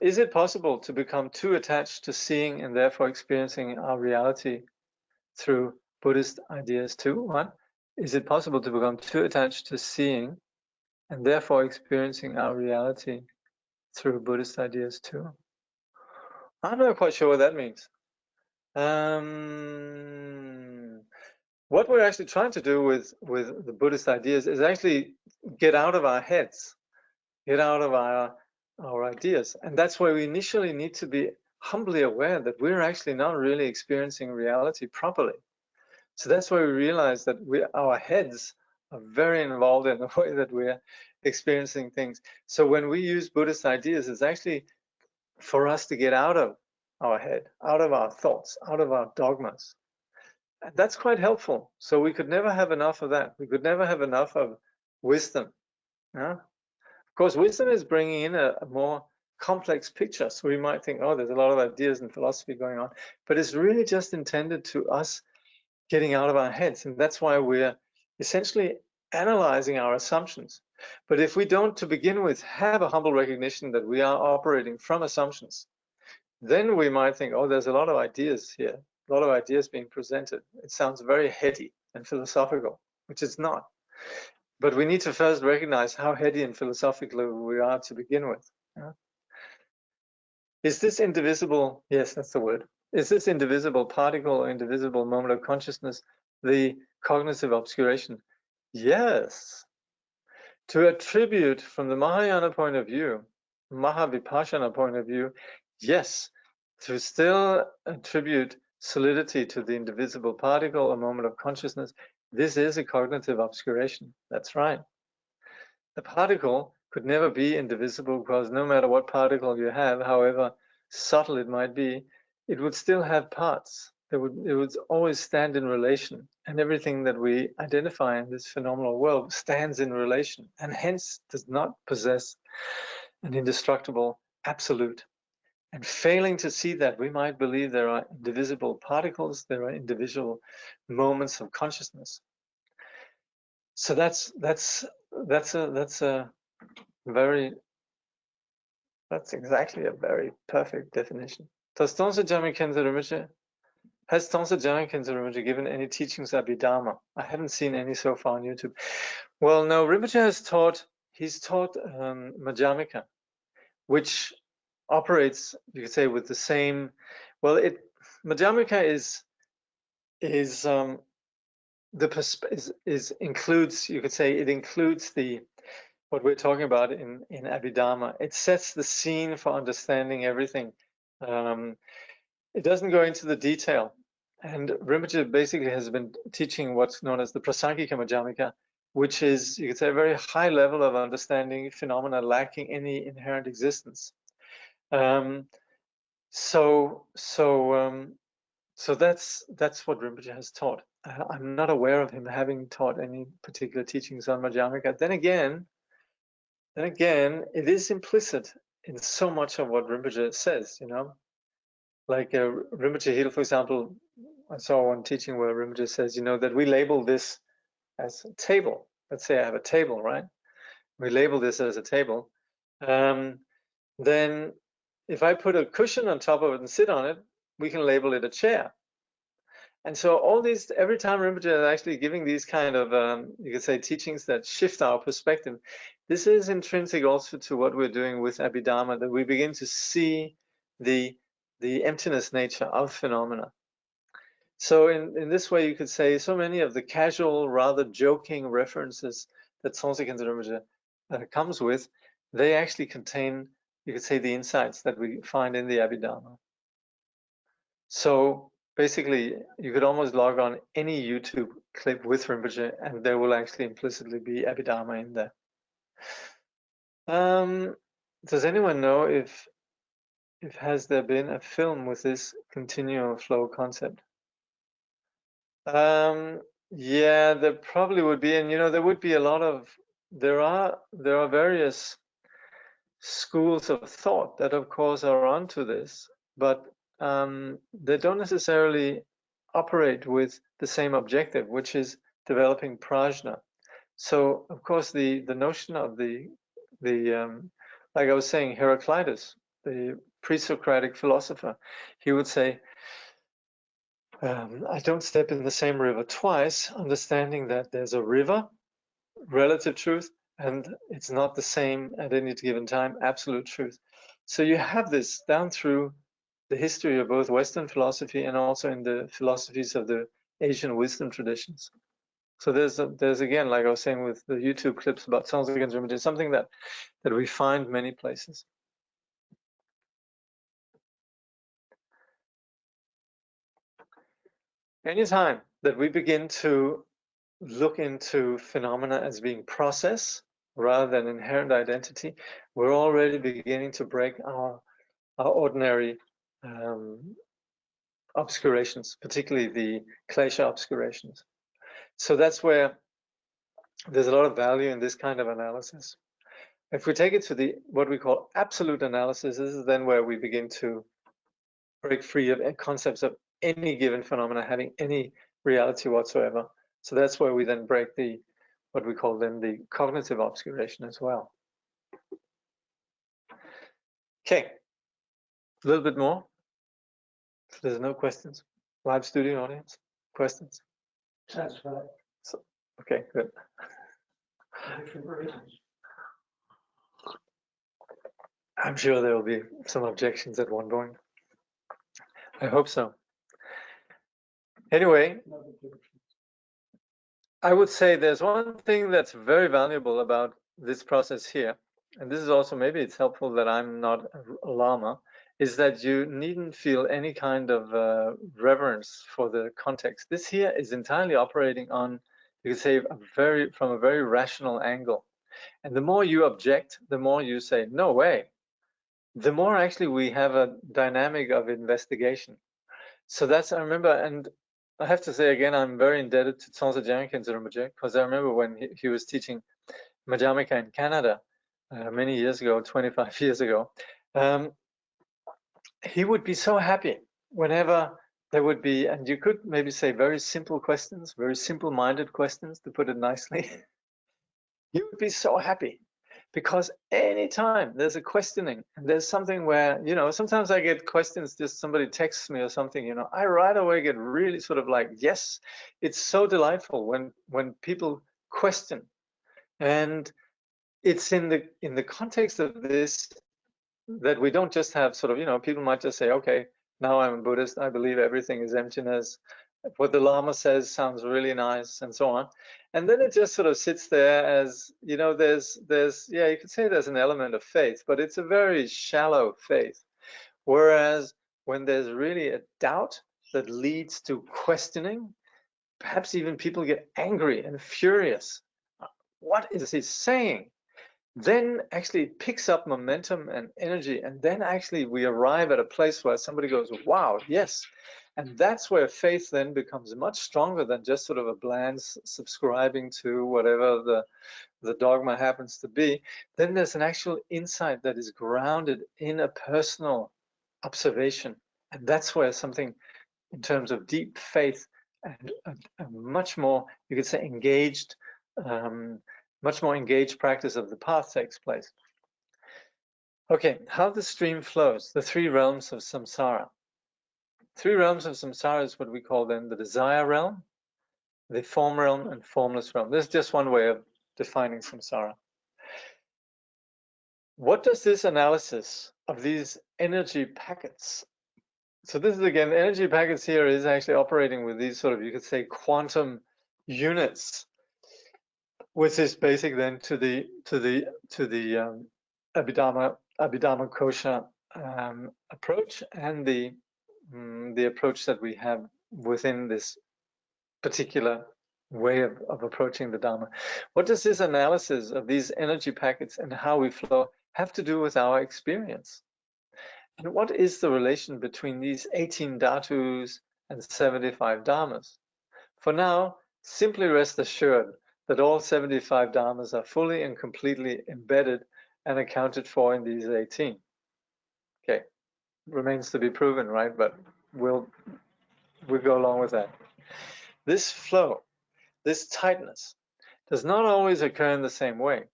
is it possible to become too attached to seeing and therefore experiencing our reality through Buddhist ideas too? What? Is it possible to become too attached to seeing and therefore experiencing our reality through Buddhist ideas too? I'm not quite sure what that means. What we're actually trying to do with the Buddhist ideas is actually get out of our heads, get out of our ideas. And that's why we initially need to be humbly aware that we're actually not really experiencing reality properly. So that's why we realize that our heads are very involved in the way that we're experiencing things. So when we use Buddhist ideas, it's actually for us to get out of our head, out of our thoughts, out of our dogmas. And that's quite helpful. So we could never have enough of that. We could never have enough of wisdom. Yeah? Of course, wisdom is bringing in a more complex picture. So we might think, oh, there's a lot of ideas and philosophy going on. But it's really just intended to us getting out of our heads. And that's why we're essentially analyzing our assumptions. But if we don't, to begin with, have a humble recognition that we are operating from assumptions, then we might think, oh, there's a lot of ideas here, a lot of ideas being presented. It sounds very heady and philosophical, which it's not. But we need to first recognize how heady and philosophical we are to begin with. Yeah? Is this indivisible? Yes, that's the word. Is this indivisible particle or indivisible moment of consciousness the cognitive obscuration? Yes. To attribute from the Mahayana point of view, Mahavipassana point of view, yes. To still attribute solidity to the indivisible particle or moment of consciousness, this is a cognitive obscuration. That's right. The particle could never be indivisible because no matter what particle you have, however subtle it might be, it would still have parts. It would always stand in relation, and everything that we identify in this phenomenal world stands in relation, and hence does not possess an indestructible absolute. And failing to see that, we might believe there are indivisible particles, there are individual moments of consciousness. So that's exactly a very perfect definition. Has Tongsa Gyalpa Rinpoche given any teachings of Abhidharma? I haven't seen any so far on YouTube. Well, no, Rinpoche has taught, Madhyamika, which operates, you could say, with the same, well, Madhyamika includes, you could say, it includes what we're talking about in Abhidharma. It sets the scene for understanding everything. It doesn't go into the detail. And Rinpoche basically has been teaching what's known as the Prasangika Madhyamika, which is, you could say, a very high level of understanding phenomena lacking any inherent existence. So that's what Rinpoche has taught. I'm not aware of him having taught any particular teachings on Madhyamika. Then again, it is implicit in so much of what Rinpoche says, you know. Like Rinpoche Hilo, for example, I saw one teaching where Rinpoche says, you know, that we label this as a table. Let's say I have a table, right? We label this as a table. Then if I put a cushion on top of it and sit on it, we can label it a chair. And so all these, every time Rinpoche is actually giving these kind of, you could say, teachings that shift our perspective, this is intrinsic also to what we're doing with Abhidharma, that we begin to see the emptiness nature of phenomena. So in this way, you could say so many of the casual, rather joking references that Songtse Khyentse Rinpoche comes with, they actually contain, you could say, the insights that we find in the Abhidharma. So basically, you could almost log on any YouTube clip with Rinpoche, and there will actually implicitly be Abhidharma in there. Does anyone know if has there been a film with this continuum flow concept? Yeah, there probably would be, and there would be a lot of, there are various schools of thought that of course are onto this, but they don't necessarily operate with the same objective, which is developing prajna. So of course the notion of the like I was saying, Heraclitus, the pre-Socratic philosopher, he would say, I don't step in the same river twice, understanding that there's a river, relative truth, and it's not the same at any given time, absolute truth. So you have this down through the history of both Western philosophy and also in the philosophies of the Asian wisdom traditions. So there's again, like I was saying with the YouTube clips about Songtse Khyentse Rinpoche, something that we find many places. Anytime that we begin to look into phenomena as being process rather than inherent identity, we're already beginning to break our ordinary obscurations, particularly the klesha obscurations. So that's where there's a lot of value in this kind of analysis. If we take it to the what we call absolute analysis, this is then where we begin to break free of concepts of any given phenomena having any reality whatsoever. So that's where we then break the what we call then the cognitive obscuration as well. Okay, a little bit more. If there's no questions, live studio audience, questions? That's right. So, okay, good. I'm sure there will be some objections at one point. I hope so. Anyway, I would say there's one thing that's very valuable about this process here, and this is also maybe it's helpful that I'm not a lama, is that you needn't feel any kind of reverence for the context. This here is entirely operating on, you could say, from a very rational angle. And the more you object, the more you say, no way, the more actually we have a dynamic of investigation. So that's, I remember, and I have to say again, I'm very indebted to Songtse Khyentse Rinpoche, because I remember when he was teaching Madhyamika in Canada many years ago, 25 years ago, he would be so happy whenever there would be, and you could maybe say very simple questions, very simple-minded questions, to put it nicely. He would be so happy. Because anytime there's a questioning, and there's something where, sometimes I get questions, just somebody texts me or something, I right away get really sort of like, yes, it's so delightful when people question. And it's in the context of this that we don't just have sort of, people might just say, okay, now I'm a Buddhist, I believe everything is emptiness. What the Lama says sounds really nice, and so on. And then it just sort of sits there as, there's, yeah, you could say there's an element of faith, but it's a very shallow faith. Whereas when there's really a doubt that leads to questioning, perhaps even people get angry and furious. What is he saying? Then actually it picks up momentum and energy, and then actually we arrive at a place where somebody goes, wow, yes. And that's where faith then becomes much stronger than just sort of a bland subscribing to whatever the dogma happens to be. Then there's an actual insight that is grounded in a personal observation. And that's where something in terms of deep faith and a much more, you could say, engaged, much more engaged practice of the path takes place. Okay, how the stream flows, the three realms of samsara. three realms of samsara is what we call then the desire realm, the form realm, and formless realm. This is just one way of defining samsara. What does this analysis of these energy packets? So this is again, energy packets here is actually operating with these sort of, you could say, quantum units, which is basic then to the Abhidharma Kosha approach, and the approach that we have within this particular way of approaching the Dharma. What does this analysis of these energy packets and how we flow have to do with our experience? And what is the relation between these 18 dhatus and 75 dharmas? For now, simply rest assured that all 75 dharmas are fully and completely embedded and accounted for in these 18. Okay, remains to be proven, right? But we'll go along with that. This flow, this tightness, does not always occur in the same way.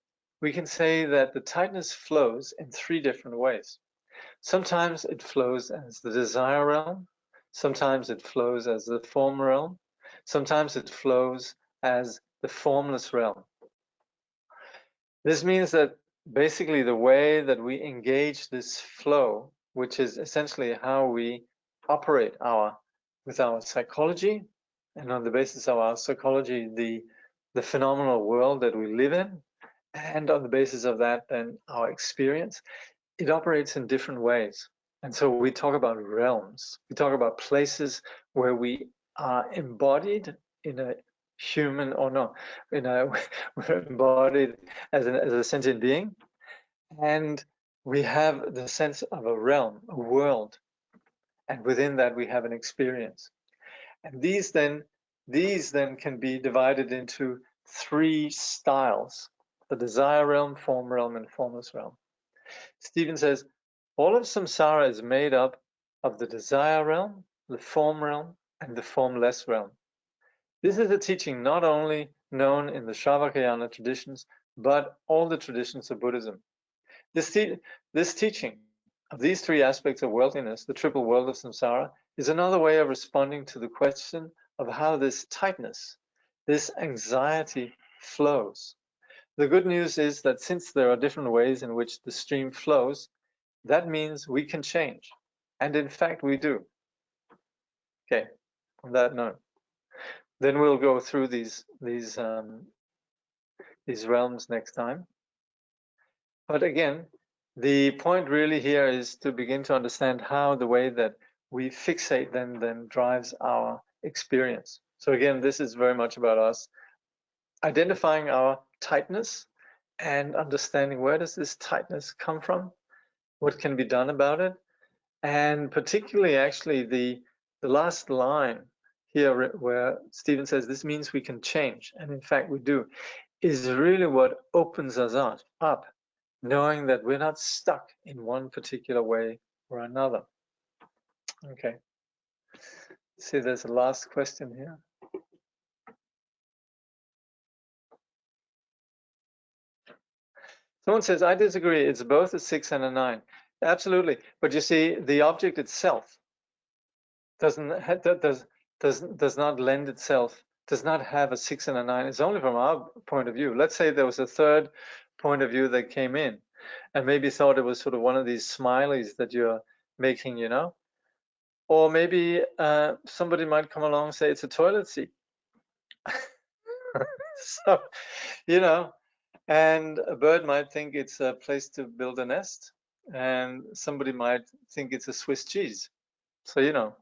We can say that the tightness flows in three different ways. Sometimes it flows as the desire realm, sometimes it flows as the form realm, sometimes it flows as the formless realm. This means that basically the way that we engage this flow, which is essentially how we operate with our psychology, and on the basis of our psychology, the phenomenal world that we live in, and on the basis of that, then our experience, it operates in different ways. And so we talk about realms. We talk about places where we are embodied in a human, or no, we're embodied as a sentient being, and we have the sense of a realm, a world, and within that we have an experience. And these then can be divided into three styles: the desire realm, form realm, and formless realm. Steven says, all of samsara is made up of the desire realm, the form realm, and the formless realm. This is a teaching not only known in the Shravakayana traditions, but all the traditions of Buddhism. This teaching of these three aspects of worldliness, the triple world of samsara, is another way of responding to the question of how this tightness, this anxiety flows. The good news is that since there are different ways in which the stream flows, that means we can change. And in fact, we do. Okay, on that note. Then we'll go through these realms next time. But again, the point really here is to begin to understand how the way that we fixate then drives our experience. So again, this is very much about us identifying our tightness and understanding where does this tightness come from, what can be done about it, and particularly actually the last line here where Steven says this means we can change, and in fact we do, is really what opens us up, knowing that we're not stuck in one particular way or another. Okay. See, there's a last question here. Someone says, I disagree. It's both a 6 and a 9. Absolutely. But you see, the object itself does not lend itself, does not have a 6 and a 9. It's only from our point of view. Let's say there was a third point of view that came in and maybe thought it was sort of one of these smileys that you're making, you know? Or maybe somebody might come along and say it's a toilet seat. So, you know, and a bird might think it's a place to build a nest, and somebody might think it's a Swiss cheese. So, you know.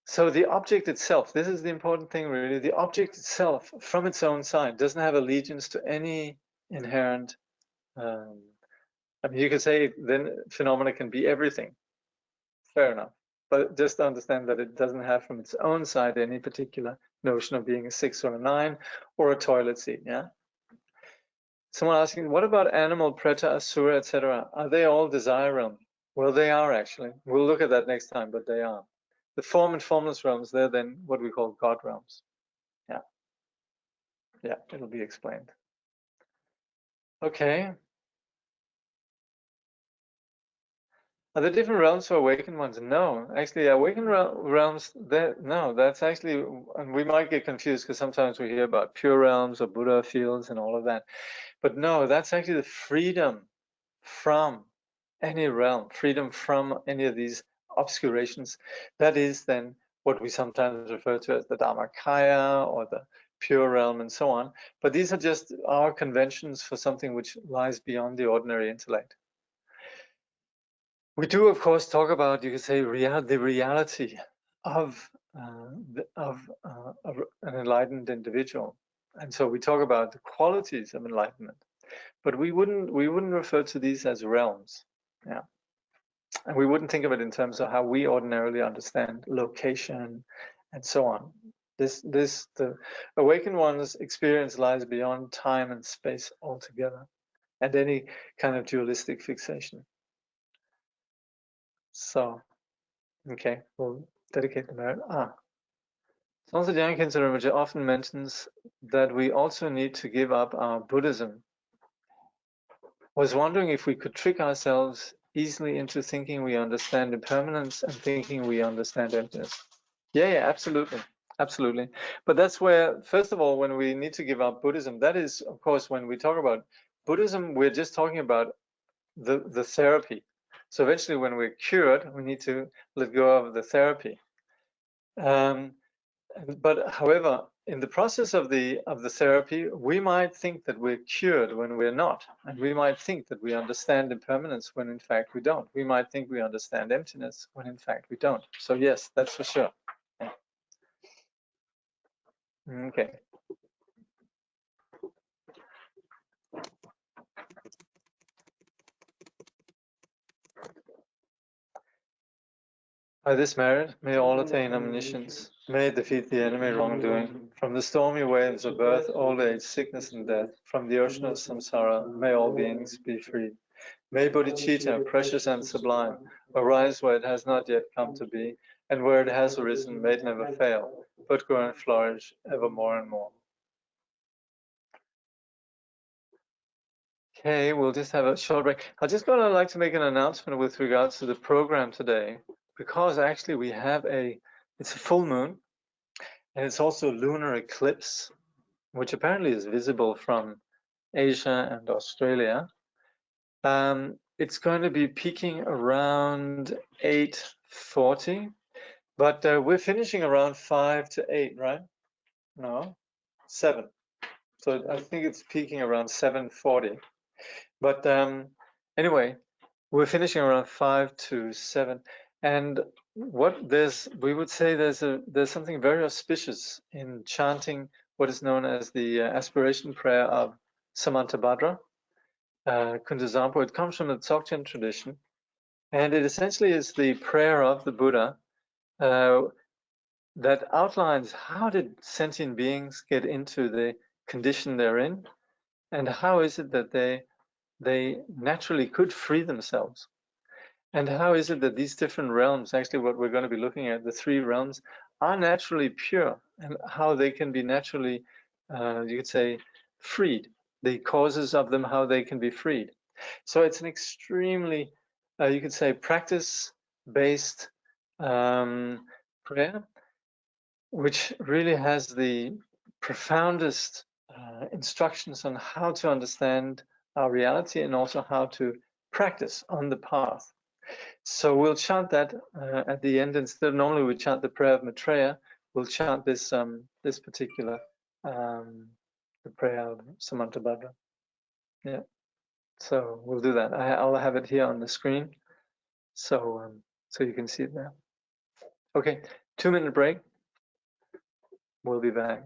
So the object itself, this is the important thing really, the object itself from its own side doesn't have allegiance to any inherent, I mean, you could say then phenomena can be everything. Fair enough. But just understand that it doesn't have from its own side any particular notion of being a 6 or a 9 or a toilet seat, yeah? Someone asking, what about animal, preta, asura, etc.? Are they all desire realm? Well, they are actually. We'll look at that next time, but they are. The form and formless realms, they're then what we call God realms. Yeah. Yeah, it'll be explained. Okay. Are there different realms for awakened ones? No, actually, awakened realms. No, that's actually, and we might get confused because sometimes we hear about pure realms or Buddha fields and all of that. But no, that's actually the freedom from any realm, freedom from any of these obscurations. That is then what we sometimes refer to as the Dharmakaya or the pure realm and so on. But these are just our conventions for something which lies beyond the ordinary intellect. We do, of course, talk about, you could say, the reality of an enlightened individual, and so we talk about the qualities of enlightenment, but we wouldn't refer to these as realms, yeah, and we wouldn't think of it in terms of how we ordinarily understand location and so on. The awakened one's experience lies beyond time and space altogether, and any kind of dualistic fixation. So. Okay, we'll dedicate the merit. Sansa Jankinson often mentions that we also need to give up our Buddhism. Was wondering if we could trick ourselves easily into thinking we understand impermanence and thinking we understand emptiness. Yeah, absolutely. Absolutely. But that's where, first of all, when we need to give up Buddhism, that is, of course, when we talk about Buddhism, we're just talking about the therapy. So eventually when we're cured, we need to let go of the therapy. But however, in the process of the therapy, we might think that we're cured when we're not, and we might think that we understand impermanence when in fact we don't. We might think we understand emptiness when in fact we don't. So yes, that's for sure. Yeah. Okay. By this merit, may all attain omniscience, may defeat the enemy wrongdoing. From the stormy waves of birth, old age, sickness, and death, from the ocean of samsara, may all beings be freed. May bodhicitta, precious and sublime, arise where it has not yet come to be, and where it has arisen, may it never fail, but grow and flourish ever more and more. Okay, we'll just have a short break. I just like to make an announcement with regards to the program today, because actually we have it's a full moon, and it's also a lunar eclipse, which apparently is visible from Asia and Australia. It's going to be peaking around 8:40, but we're finishing around 5 to 8, right? No, 7. So I think it's peaking around 7:40. But anyway, we're finishing around 5 to 7, and we would say there's something very auspicious in chanting what is known as the aspiration prayer of Samantabhadra, Kunduzampo. It comes from the Dzogchen tradition, and it essentially is the prayer of the Buddha that outlines how did sentient beings get into the condition they're in, and how is it that they naturally could free themselves. And how is it that these different realms, actually what we're going to be looking at, the 3 realms, are naturally pure, and how they can be naturally, you could say, freed, the causes of them, how they can be freed. So it's an extremely, you could say, practice-based prayer, which really has the profoundest instructions on how to understand our reality and also how to practice on the path. So we'll chant that at the end. Instead, normally we chant the prayer of Maitreya. We'll chant this this particular the prayer of Samantabhadra. Yeah. So we'll do that. I'll have it here on the screen, so so you can see it there. Okay, 2-minute break. We'll be back.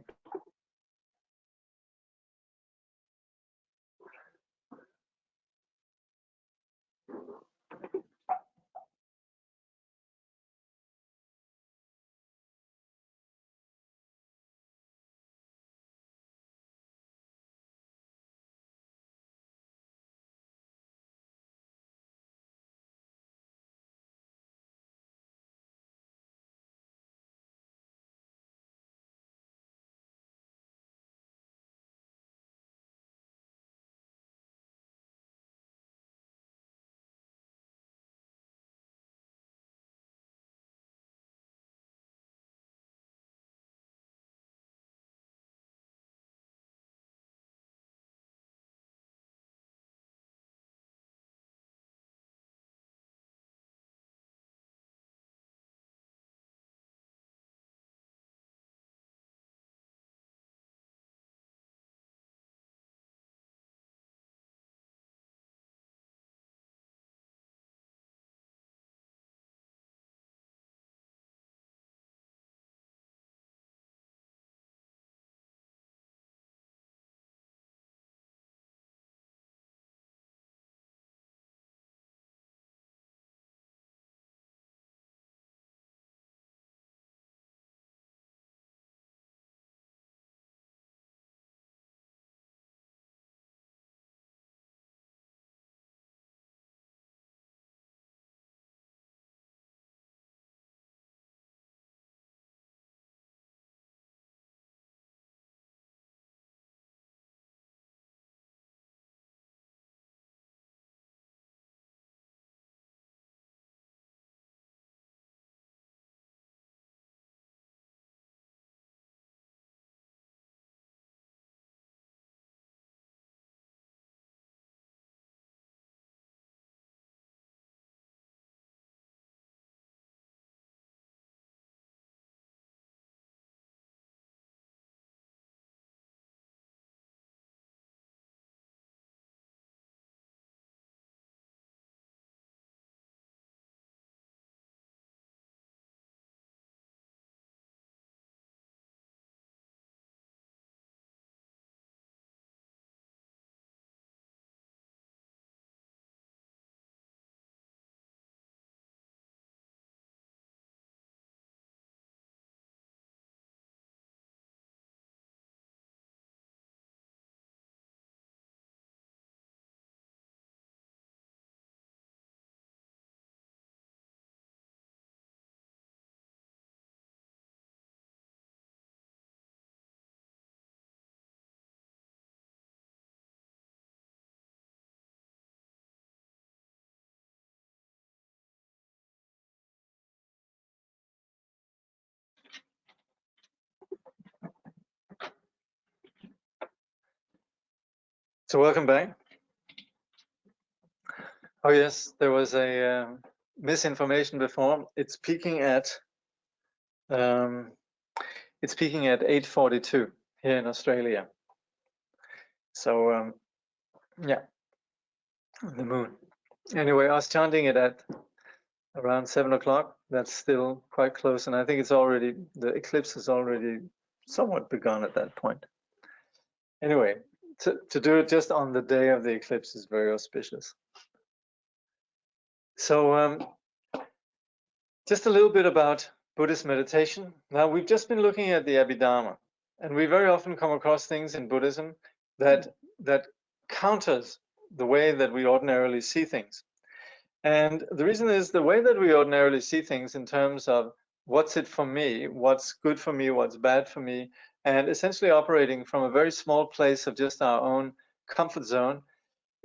So welcome back. Oh yes, there was a misinformation before. It's peaking at 8:42 here in Australia. So yeah, the moon. Anyway, I was chanting it at around 7 o'clock. That's still quite close, and I think it's already, the eclipse has already somewhat begun at that point. Anyway, to do it just on the day of the eclipse is very auspicious. So just a little bit about Buddhist meditation. Now, we've just been looking at the Abhidharma, and we very often come across things in Buddhism that counters the way that we ordinarily see things. And the reason is the way that we ordinarily see things in terms of what's it for me, what's good for me, what's bad for me, and essentially operating from a very small place of just our own comfort zone,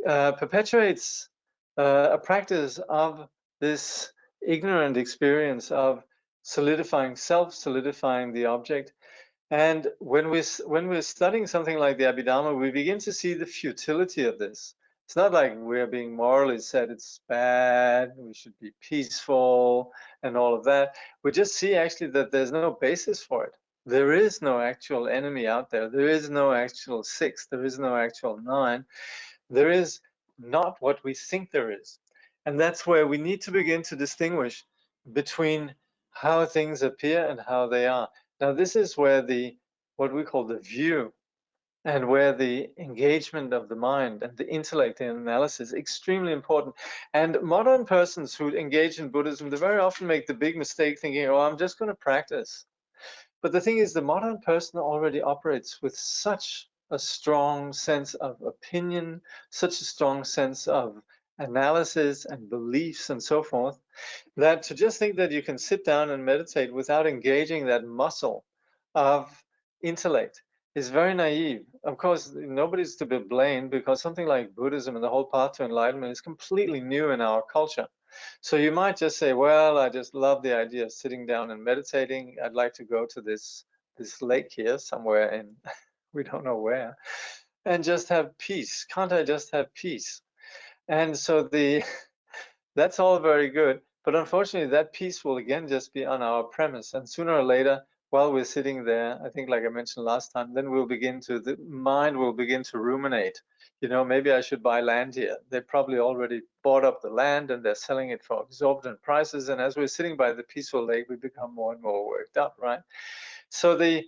perpetuates a practice of this ignorant experience of solidifying self, solidifying the object. And when we're studying something like the Abhidharma, we begin to see the futility of this. It's not like we're being morally said it's bad, we should be peaceful and all of that. We just see actually that there's no basis for it. There is no actual enemy out there. There is no actual 6. There is no actual 9. There is not what we think there is. And that's where we need to begin to distinguish between how things appear and how they are. Now, this is where what we call the view, and where the engagement of the mind and the intellect in analysis is extremely important. And modern persons who engage in Buddhism, they very often make the big mistake thinking, oh, I'm just going to practice. But the thing is, the modern person already operates with such a strong sense of opinion, such a strong sense of analysis and beliefs and so forth, that to just think that you can sit down and meditate without engaging that muscle of intellect is very naive. Of course, nobody's to be blamed, because something like Buddhism and the whole path to enlightenment is completely new in our culture. So you might just say, well, I just love the idea of sitting down and meditating. I'd like to go to this lake here somewhere in, we don't know where, and just have peace. Can't I just have peace? And so that's all very good. But unfortunately, that peace will again just be on our premise. And sooner or later, while we're sitting there, I think like I mentioned last time, then the mind will begin to ruminate. You know, maybe I should buy land here. They probably already bought up the land and they're selling it for exorbitant prices. And as we're sitting by the peaceful lake, we become more and more worked up, right? So the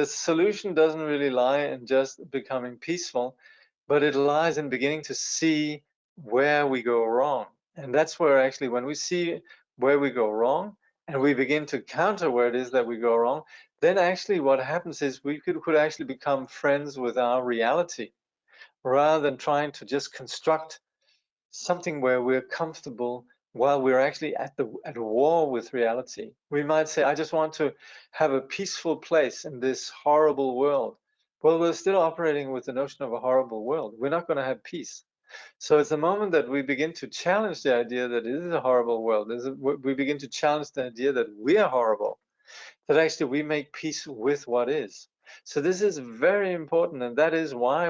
solution doesn't really lie in just becoming peaceful, but it lies in beginning to see where we go wrong. And that's where actually, when we see where we go wrong and we begin to counter where it is that we go wrong, then actually what happens is we could actually become friends with our reality, rather than trying to just construct something where we're comfortable while we're actually at war with reality. We might say, I just want to have a peaceful place in this horrible world. Well, we're still operating with the notion of a horrible world. We're not going to have peace. So it's the moment that we begin to challenge the idea that it is a horrible world, we begin to challenge the idea that we are horrible, that actually we make peace with what is. So this is very important, and that is why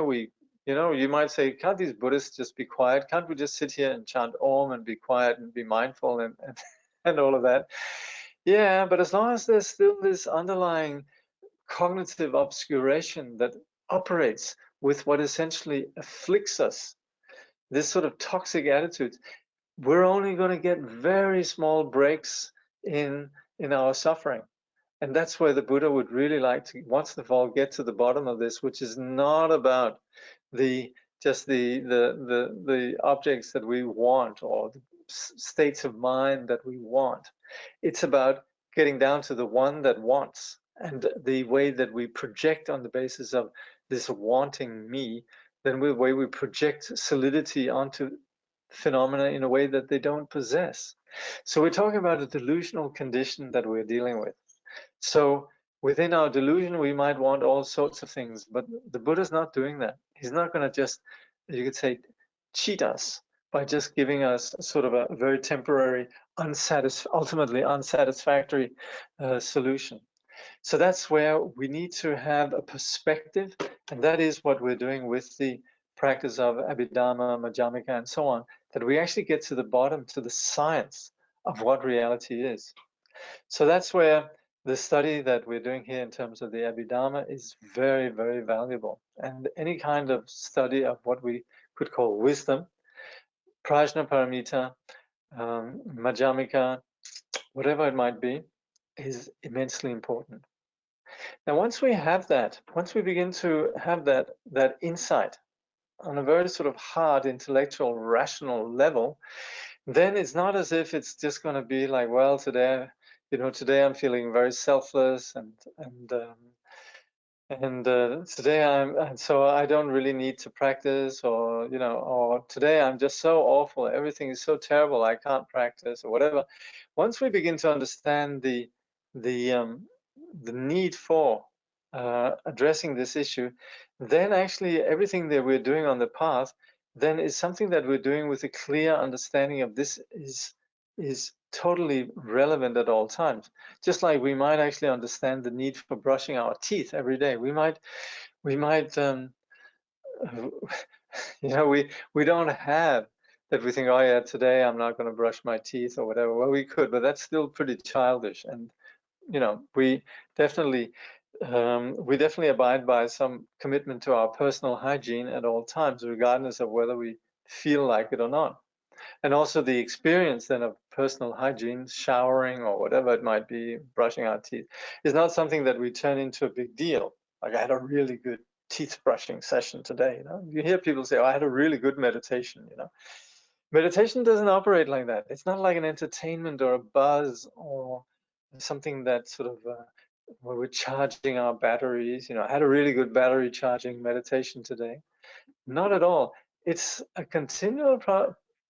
you might say, can't these Buddhists just be quiet? Can't we just sit here and chant Om and be quiet and be mindful and all of that? Yeah, but as long as there's still this underlying cognitive obscuration that operates with what essentially afflicts us, this sort of toxic attitude, we're only going to get very small breaks in our suffering. And that's where the Buddha would really like to, once of all, get to the bottom of this, which is not about the objects that we want, or the states of mind that we want. It's about getting down to the one that wants, and the way that we project on the basis of this wanting me, then the way we project solidity onto phenomena in a way that they don't possess. So we're talking about a delusional condition that we're dealing with. So within our delusion, we might want all sorts of things, but the Buddha's not doing that. He's not going to just, you could say, cheat us by just giving us sort of a very temporary, ultimately unsatisfactory solution. So that's where we need to have a perspective, and that is what we're doing with the practice of Abhidharma, Madhyamika, and so on, that we actually get to the bottom, to the science of what reality is. So that's where the study that we're doing here in terms of the Abhidharma is very, very valuable. And any kind of study of what we could call wisdom, Prajna Paramita, Madhyamika, whatever it might be, is immensely important. Now, once we have that, once we begin to have that insight on a very sort of hard intellectual, rational level, then it's not as if it's just going to be like, well, today, today I'm feeling very selfless, and today and so I don't really need to practice, or or today I'm just so awful, everything is so terrible, I can't practice, or whatever. Once we begin to understand the need for addressing this issue, then actually everything that we're doing on the path then is something that we're doing with a clear understanding of this is totally relevant at all times. Just like we might actually understand the need for brushing our teeth every day. We might we don't have that we think, oh yeah, today I'm not going to brush my teeth or whatever. Well, we could, but that's still pretty childish. And we definitely abide by some commitment to our personal hygiene at all times, regardless of whether we feel like it or not. And also the experience then of personal hygiene, showering or whatever it might be, brushing our teeth, is not something that we turn into a big deal. Like, I had a really good teeth brushing session today. You hear people say, oh, I had a really good meditation. Meditation doesn't operate like that. It's not like an entertainment or a buzz or something that sort of where we're charging our batteries. I had a really good battery charging meditation today. Not at all. It's a continual,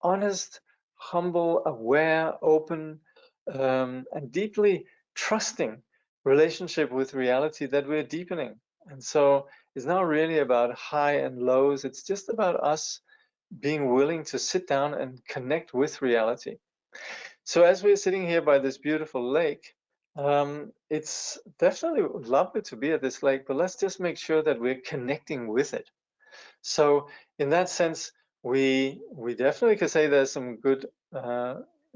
honest, humble, aware, open, and deeply trusting relationship with reality that we're deepening. And so it's not really about high and lows. It's just about us being willing to sit down and connect with reality. So as we're sitting here by this beautiful lake, it's definitely lovely to be at this lake, but let's just make sure that we're connecting with it. So in that sense, we definitely could say there's some good,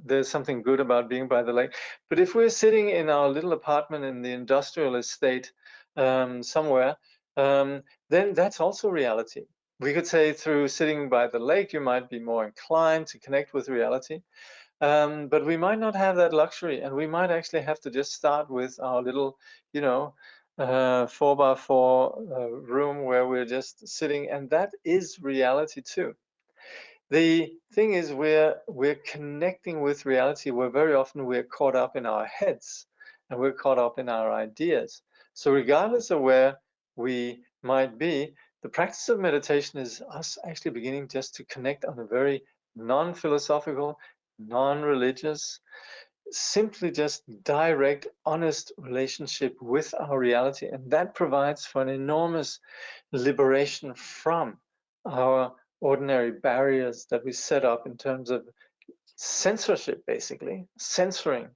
there's something good about being by the lake. But if we're sitting in our little apartment in the industrial estate somewhere, then that's also reality. We could say through sitting by the lake, you might be more inclined to connect with reality. But we might not have that luxury, and we might actually have to just start with our little, 4x4 room where we're just sitting, and that is reality too. The thing is, we're connecting with reality where very often we're caught up in our heads and we're caught up in our ideas. So regardless of where we might be, the practice of meditation is us actually beginning just to connect on a very non-philosophical, non-religious, simply just direct, honest relationship with our reality. And that provides for an enormous liberation from our ordinary barriers that we set up in terms of censorship, basically, censoring,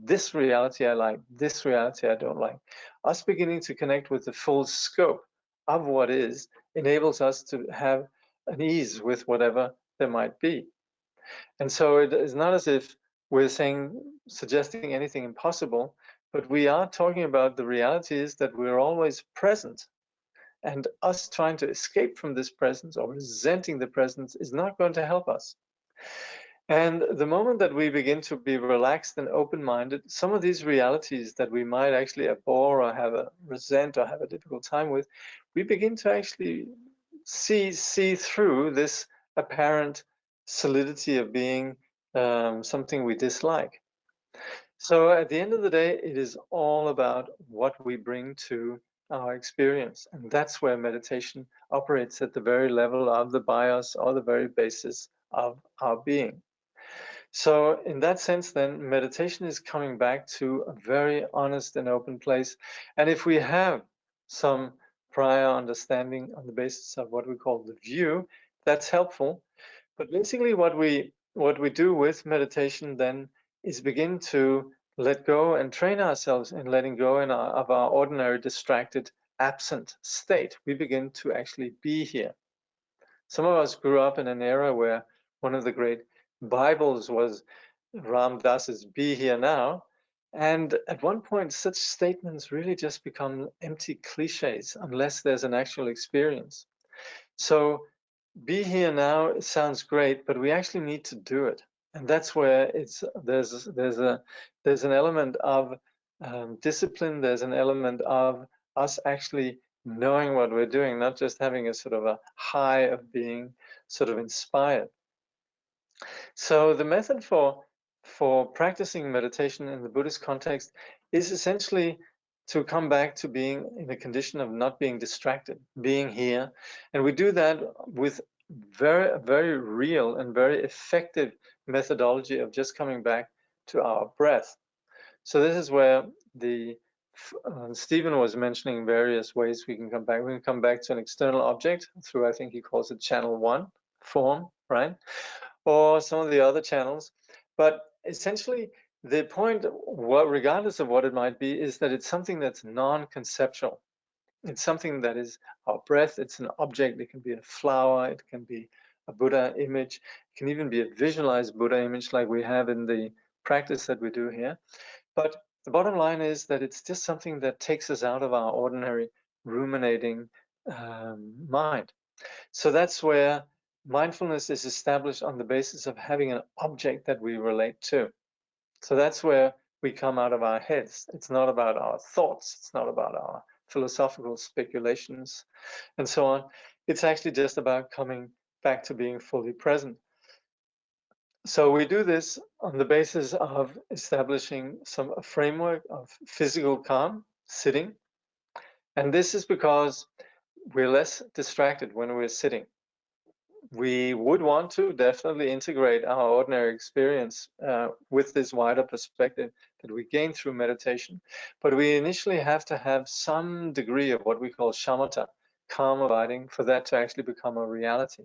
this reality I like, this reality I don't like. Us beginning to connect with the full scope of what is enables us to have an ease with whatever there might be. And so it is not as if we're suggesting anything impossible, but we are talking about the reality is that we're always present. And us trying to escape from this presence or resenting the presence is not going to help us. And the moment that we begin to be relaxed and open-minded, some of these realities that we might actually abhor or resent or have a difficult time with, we begin to actually see through this apparent solidity of being something we dislike. So at the end of the day, it is all about what we bring to our experience. And that's where meditation operates at the very level of the bios or the very basis of our being. So in that sense, then meditation is coming back to a very honest and open place. And if we have some prior understanding on the basis of what we call the view, that's helpful. But basically what we do with meditation then is begin to let go and train ourselves in letting go of our ordinary distracted, absent state. We begin to actually be here. Some of us grew up in an era where one of the great Bibles was Ram Dass's "Be Here Now." And at one point, such statements really just become empty cliches unless there's an actual experience. So be here now, it sounds great, but we actually need to do it. And that's where there's an element of discipline, there's an element of us actually knowing what we're doing, not just having a sort of a high of being sort of inspired. So the method for practicing meditation in the Buddhist context is essentially to come back to being in a condition of not being distracted, being here. And we do that with very real and very effective methodology of just coming back to our breath. So this is where Steven was mentioning various ways we can come back. We can come back to an external object through, I think he calls it channel 1 form, right? Or some of the other channels. But essentially, the point, regardless of what it might be, is that it's something that's non-conceptual. It's something that is our breath. It's an object. It can be a flower. It can be a Buddha image. It can even be a visualized Buddha image like we have in the practice that we do here. But the bottom line is that it's just something that takes us out of our ordinary ruminating mind. So that's where mindfulness is established on the basis of having an object that we relate to. So that's where we come out of our heads. It's not about our thoughts. It's not about our philosophical speculations and so on. It's actually just about coming back to being fully present. So we do this on the basis of establishing a framework of physical calm, sitting. And this is because we're less distracted when we're sitting. We would want to definitely integrate our ordinary experience with this wider perspective that we gain through meditation. But we initially have to have some degree of what we call shamatha, calm abiding, for that to actually become a reality.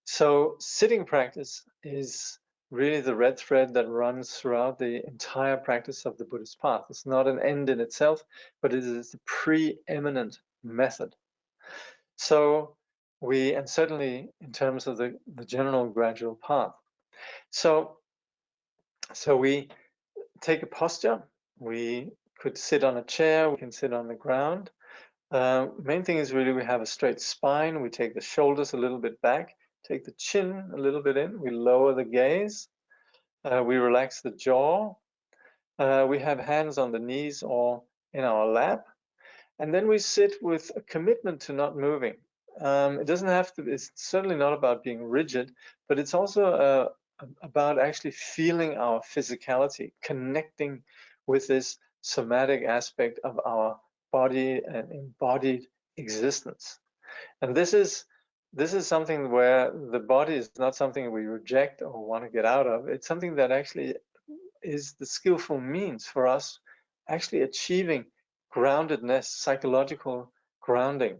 So sitting practice is really the red thread that runs throughout the entire practice of the Buddhist path. It's not an end in itself, but it is the preeminent method. So and certainly in terms of the general gradual path. So we take a posture. We could sit on a chair, we can sit on the ground. Main thing is really we have a straight spine. We take the shoulders a little bit back, take the chin a little bit in, we lower the gaze, we relax the jaw. We have hands on the knees or in our lap. And then we sit with a commitment to not moving. It doesn't have to, it's certainly not about being rigid, but it's also about actually feeling our physicality, connecting with this somatic aspect of our body and embodied existence. And this is something where the body is not something we reject or want to get out of. It's something that actually is the skillful means for us actually achieving groundedness, psychological grounding.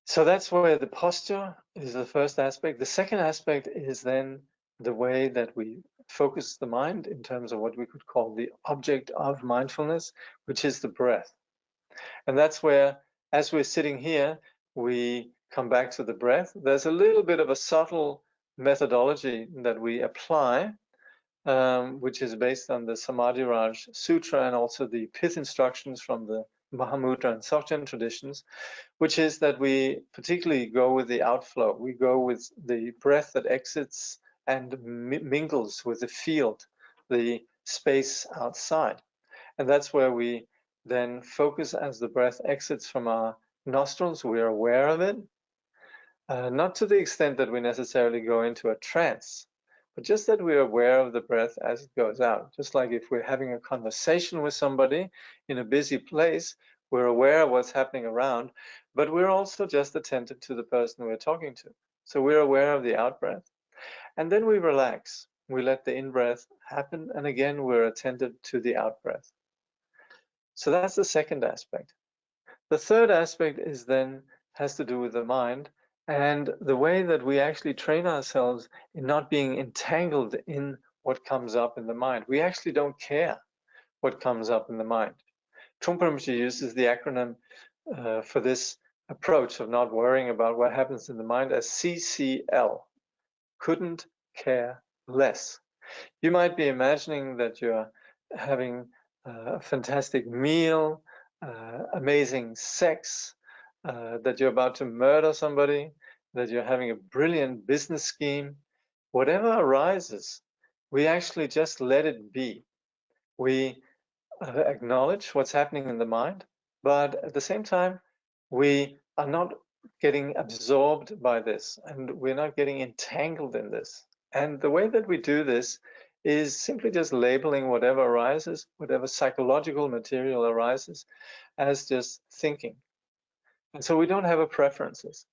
So that's where the posture is the first aspect. The second aspect is then the way that we focus the mind in terms of what we could call the object of mindfulness, which is the breath. And that's where, as we're sitting here, we come back to the breath. There's a little bit of a subtle methodology that we apply, which is based on the Samadhi Raj Sutra and also the pith instructions from the Mahamudra and Dzogchen traditions, which is that we particularly go with the outflow. We go with the breath that exits and mingles with the field, the space outside. And that's where we then focus as the breath exits from our nostrils. We're aware of it, not to the extent that we necessarily go into a trance, but just that we're aware of the breath as it goes out. Just like if we're having a conversation with somebody in a busy place, we're aware of what's happening around, but we're also just attentive to the person we're talking to. So we're aware of the out-breath. And then we relax. We let the in-breath happen, and again, we're attentive to the out-breath. So that's the second aspect. The third aspect has to do with the mind, and the way that we actually train ourselves in not being entangled in what comes up in the mind. We actually don't care what comes up in the mind. Trungpa Rinpoche uses the acronym for this approach of not worrying about what happens in the mind as CCL, couldn't care less. You might be imagining that you're having a fantastic meal, amazing sex, that you're about to murder somebody, that you're having a brilliant business scheme. Whatever arises, we actually just let it be. We acknowledge what's happening in the mind, but at the same time, we are not getting absorbed by this, and we're not getting entangled in this. And the way that we do this is simply just labeling whatever arises, whatever psychological material arises, as just thinking. And so we don't have a preferences.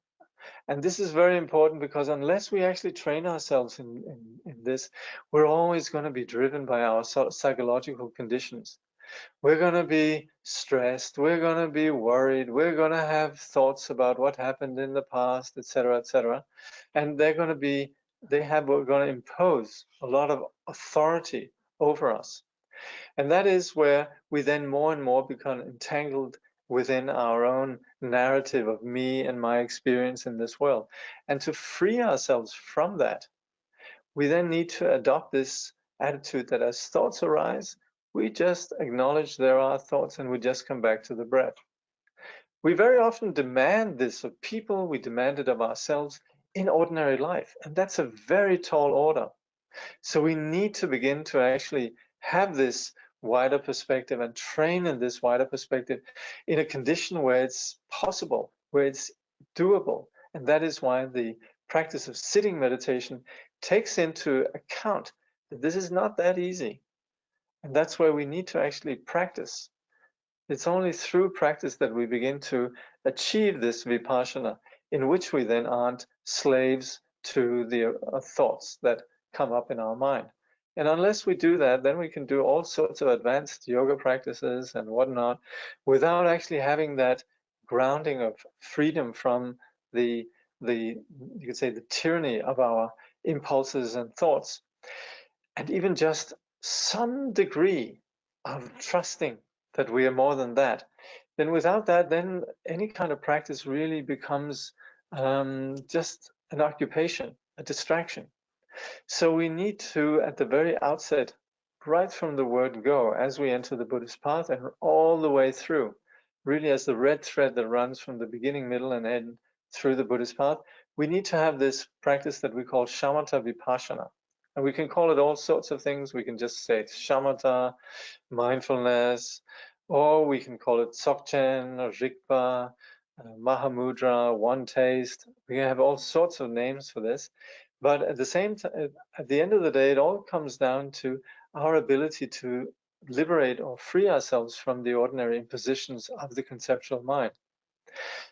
And this is very important because unless we actually train ourselves in this, we're always going to be driven by our psychological conditions. We're going to be stressed, we're going to be worried, we're going to have thoughts about what happened in the past, etc., etc. And we're going to impose a lot of authority over us. And that is where we then more and more become entangled within our own narrative of me and my experience in this world. And to free ourselves from that, we then need to adopt this attitude that as thoughts arise, we just acknowledge there are thoughts and we just come back to the breath. We very often demand this of people, we demand it of ourselves in ordinary life, and that's a very tall order. So we need to begin to actually have this wider perspective and train in this wider perspective in a condition where it's possible, where it's doable. And that is why the practice of sitting meditation takes into account that this is not that easy. And that's where we need to actually practice. It's only through practice that we begin to achieve this vipassana, in which we then aren't slaves to the thoughts that come up in our mind. And unless we do that, then we can do all sorts of advanced yoga practices and whatnot without actually having that grounding of freedom from the you could say the tyranny of our impulses and thoughts, and even just some degree of trusting that we are more than that. Then without that, then any kind of practice really becomes just an occupation, a distraction. So we need to, at the very outset, right from the word go, as we enter the Buddhist path and all the way through, really as the red thread that runs from the beginning, middle, and end through the Buddhist path, we need to have this practice that we call shamatha vipassana. And we can call it all sorts of things. We can just say shamatha, mindfulness, or we can call it Dzogchen, or Rigpa, Mahamudra, one taste. We can have all sorts of names for this. But at the same time, at the end of the day, it all comes down to our ability to liberate or free ourselves from the ordinary impositions of the conceptual mind.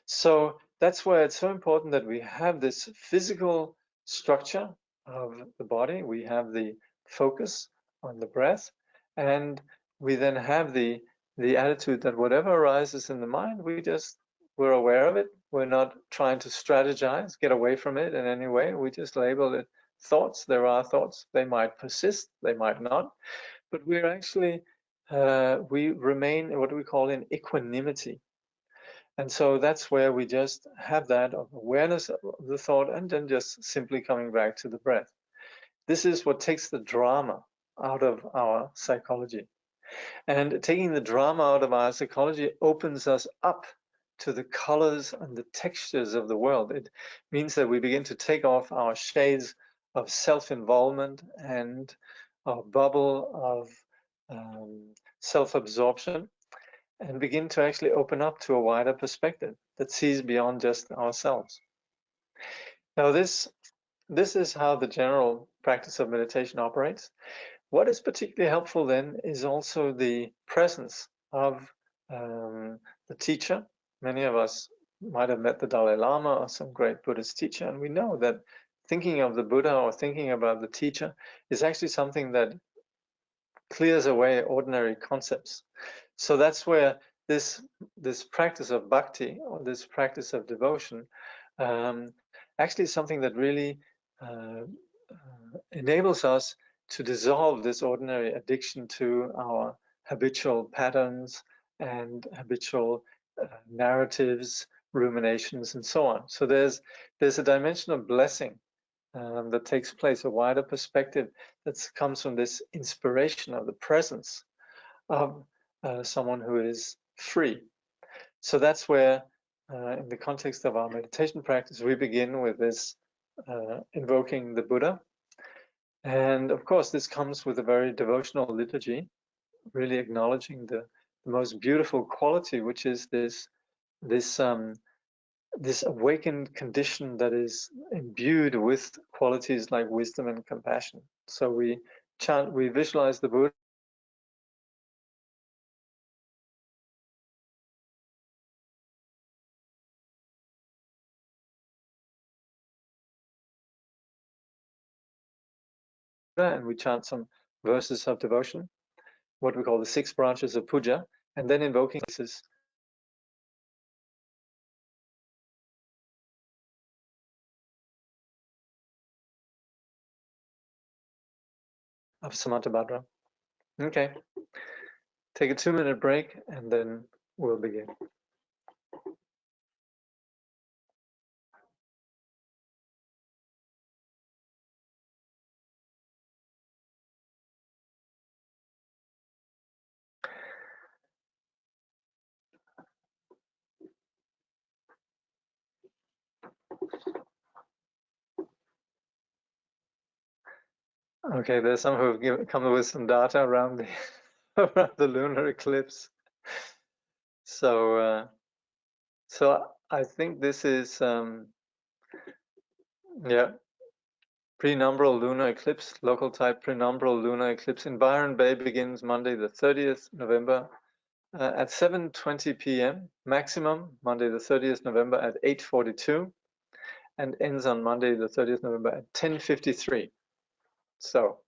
So that's why it's so important that we have this physical structure of the body. We have the focus on the breath, and we then have the attitude that whatever arises in the mind, we're aware of it. We're not trying to strategize, get away from it in any way. We just label it thoughts. There are thoughts. They might persist, they might not, but we're actually we remain what we call in equanimity. And so that's where we just have that of awareness of the thought and then just simply coming back to the breath. This is what takes the drama out of our psychology. And taking the drama out of our psychology opens us up to the colors and the textures of the world. It means that we begin to take off our shades of self-involvement and our bubble of self-absorption, and begin to actually open up to a wider perspective that sees beyond just ourselves. Now, this is how the general practice of meditation operates. What is particularly helpful then is also the presence of the teacher. Many of us might have met the Dalai Lama or some great Buddhist teacher, and we know that thinking of the Buddha or thinking about the teacher is actually something that clears away ordinary concepts. So that's where this practice of bhakti, or this practice of devotion, actually is something that really enables us to dissolve this ordinary addiction to our habitual patterns and habitual narratives, ruminations, and so on. So there's a dimension of blessing that takes place, a wider perspective that comes from this inspiration of the presence of someone who is free. So that's where, in the context of our meditation practice, we begin with this invoking the Buddha. And of course, this comes with a very devotional liturgy, really acknowledging the most beautiful quality, which is this awakened condition that is imbued with qualities like wisdom and compassion. So we chant, we visualize the Buddha. And we chant some verses of devotion, what we call the 6 branches of puja, and then invoking this of Samantabhadra. Okay, take a 2-minute break and then we'll begin. Okay, there's some who have come with some data around the around the lunar eclipse. So I think this is yeah, prenumbral lunar eclipse, local type prenumbral lunar eclipse in Byron Bay begins Monday the 30th November at 7:20 p.m. maximum Monday the 30th November at 8:42 and ends on Monday the 30th November at 10:53. So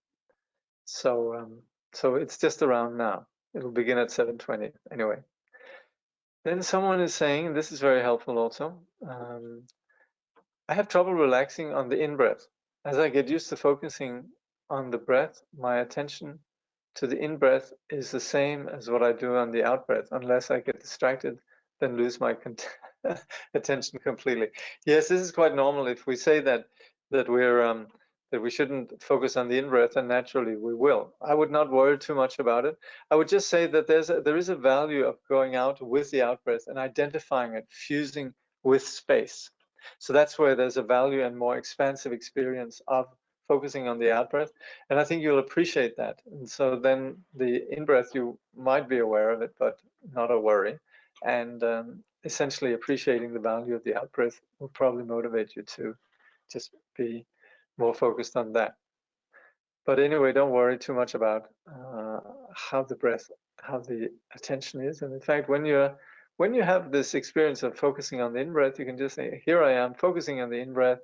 it's just around now. It'll begin at 7:20 anyway. Then someone is saying, this is very helpful also, I have trouble relaxing on the in-breath. As I get used to focusing on the breath, my attention to the in-breath is the same as what I do on the out-breath. Unless I get distracted, then lose my attention completely. Yes, this is quite normal. If we say that we're that we shouldn't focus on the in-breath, and naturally we will. I would not worry too much about it. I would just say that there is a value of going out with the out-breath and identifying it, fusing with space. So that's where there's a value and more expansive experience of focusing on the out-breath. And I think you'll appreciate that. And so then the in-breath, you might be aware of it, but not a worry. And essentially appreciating the value of the out-breath will probably motivate you to just be more focused on that. But anyway, don't worry too much about how the attention is. And in fact, when you have this experience of focusing on the in-breath, you can just say, here I am focusing on the in-breath.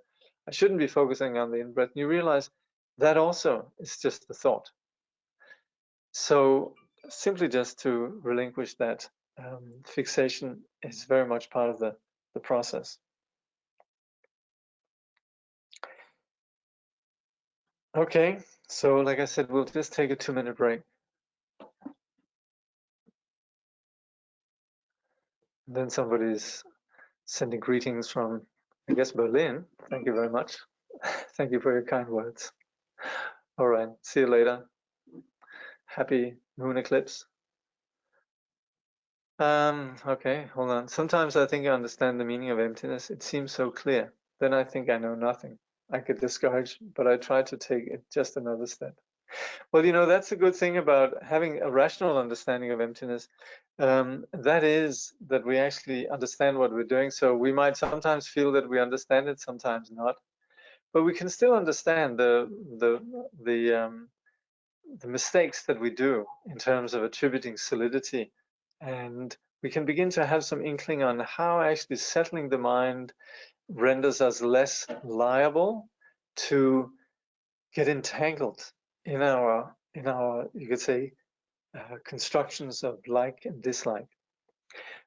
I shouldn't be focusing on the in-breath. And you realize that also is just the thought. So simply just to relinquish that fixation is very much part of the process. Okay, so like I said, we'll just take a 2-minute break. And then somebody's sending greetings from, I guess, Berlin. Thank you very much. Thank you for your kind words. All right, see you later. Happy moon eclipse. Okay, hold on. Sometimes I think I understand the meaning of emptiness. It seems so clear. Then I think I know nothing. I get discouraged, but I try to take it just another step. Well, you know, that's a good thing about having a rational understanding of emptiness. That is that we actually understand what we're doing. So we might sometimes feel that we understand it, sometimes not. But we can still understand the mistakes that we do in terms of attributing solidity. And we can begin to have some inkling on how actually settling the mind renders us less liable to get entangled in our you could say constructions of like and dislike.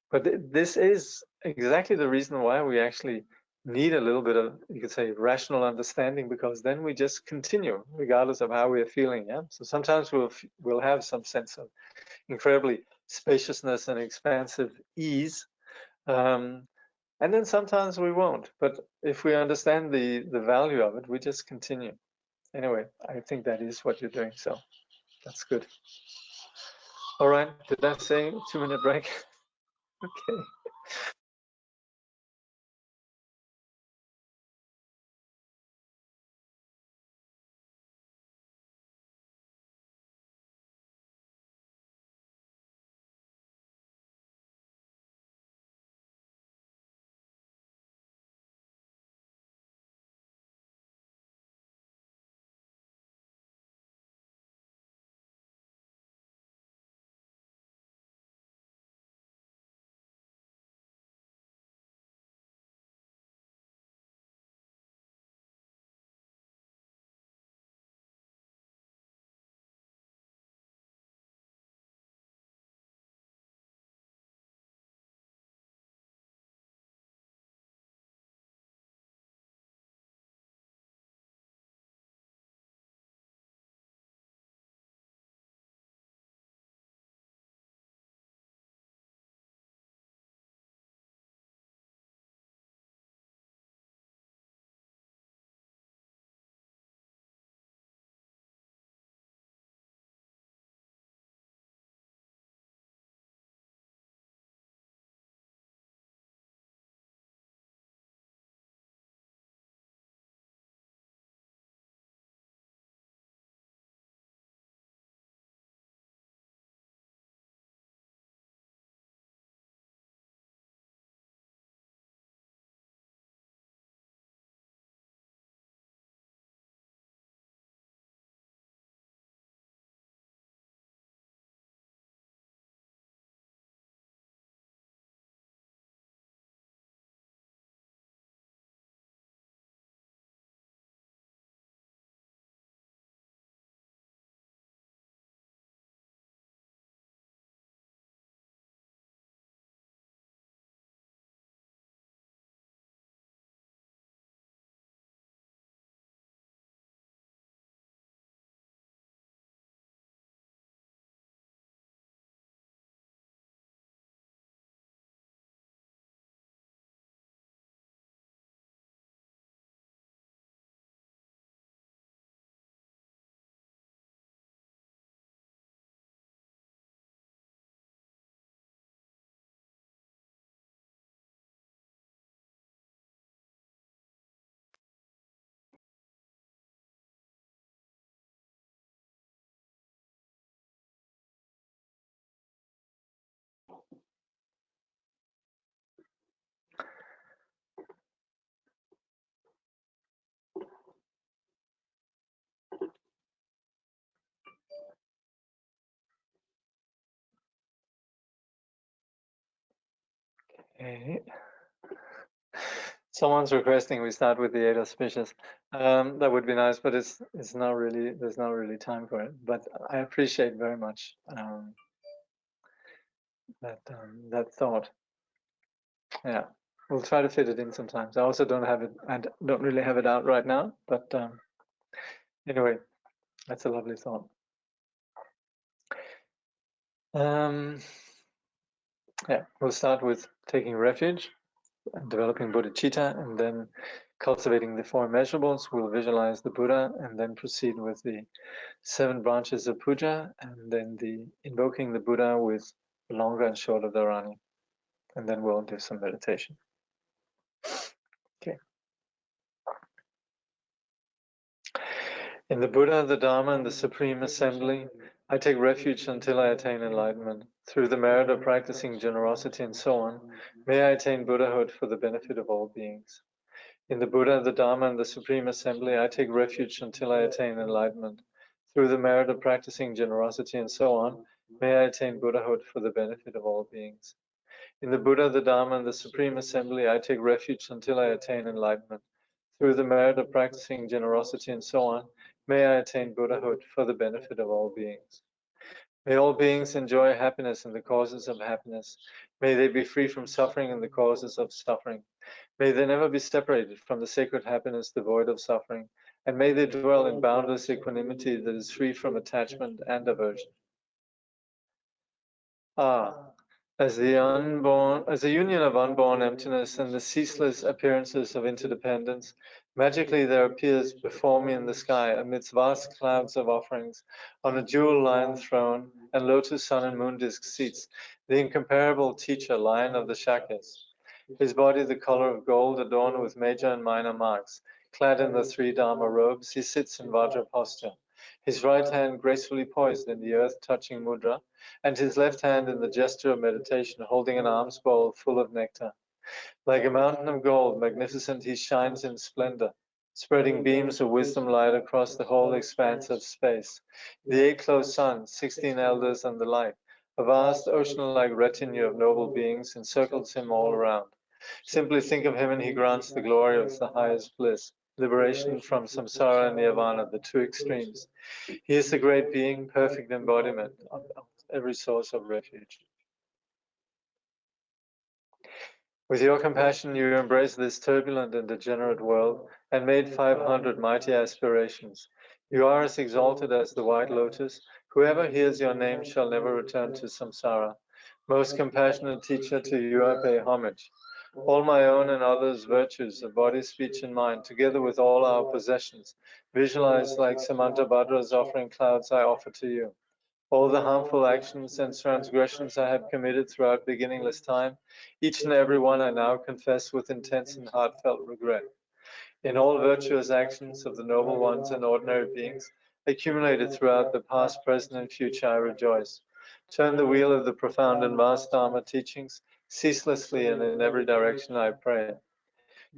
But this is exactly the reason why we actually need a little bit of, you could say, rational understanding, because then we just continue regardless of how we're feeling. Yeah. So sometimes we'll have some sense of incredibly spaciousness and expansive ease, and then sometimes we won't. But if we understand the value of it, we just continue. Anyway, I think that is what you're doing, so that's good. All right, did I say 2-minute break? Okay. Okay. Someone's requesting we start with the 8 auspicious. That would be nice, but it's not really, there's not really time for it. But I appreciate very much that thought. Yeah, we'll try to fit it in sometimes. I also don't have it. I don't really have it out right now, but anyway, that's a lovely thought. Yeah, we'll start with taking refuge and developing bodhicitta, and then cultivating the 4 immeasurables. We'll visualize the Buddha, and then proceed with the 7 branches of puja, and then the invoking the Buddha with longer and shorter dharani, and then we'll do some meditation. Okay. In the Buddha, the Dharma, and the Supreme Assembly, I take refuge until I attain enlightenment. Through the merit of practicing generosity and so on, may I attain Buddhahood for the benefit of all beings. In the Buddha, the Dharma, and the Supreme Assembly, I take refuge until I attain enlightenment. Through the merit of practicing generosity and so on, may I attain Buddhahood for the benefit of all beings. In the Buddha, the Dharma, and the Supreme Assembly, I take refuge until I attain enlightenment. Through the merit of practicing generosity and so on, may I attain Buddhahood for the benefit of all beings. May all beings enjoy happiness and the causes of happiness. May they be free from suffering and the causes of suffering. May they never be separated from the sacred happiness devoid of suffering. And may they dwell in boundless equanimity that is free from attachment and aversion. Ah, as the union of unborn emptiness and the ceaseless appearances of interdependence, magically there appears before me in the sky, amidst vast clouds of offerings, on a jewel-lined throne and lotus sun and moon disk seats, the incomparable teacher, Lion of the Shakyas. His body the color of gold, adorned with major and minor marks. Clad in the three Dharma robes, he sits in Vajra posture, his right hand gracefully poised in the earth-touching mudra, and his left hand in the gesture of meditation, holding an alms bowl full of nectar. Like a mountain of gold, magnificent, he shines in splendor, spreading beams of wisdom light across the whole expanse of space. The eight close suns, 16 elders, and the like, a vast ocean-like retinue of noble beings encircles him all around. Simply think of him and he grants the glory of the highest bliss, liberation from samsara and nirvana, the two extremes. He is the great being, perfect embodiment of every source of refuge. With your compassion, you embrace this turbulent and degenerate world and made 500 mighty aspirations. You are as exalted as the white lotus. Whoever hears your name shall never return to samsara. Most compassionate teacher, to you I pay homage. All my own and others' virtues of body, speech, and mind, together with all our possessions, visualized like Samantabhadra's offering clouds, I offer to you. All the harmful actions and transgressions I have committed throughout beginningless time, each and every one I now confess with intense and heartfelt regret. In all virtuous actions of the noble ones and ordinary beings, accumulated throughout the past, present, and future, I rejoice. Turn the wheel of the profound and vast Dharma teachings ceaselessly and in every direction, I pray.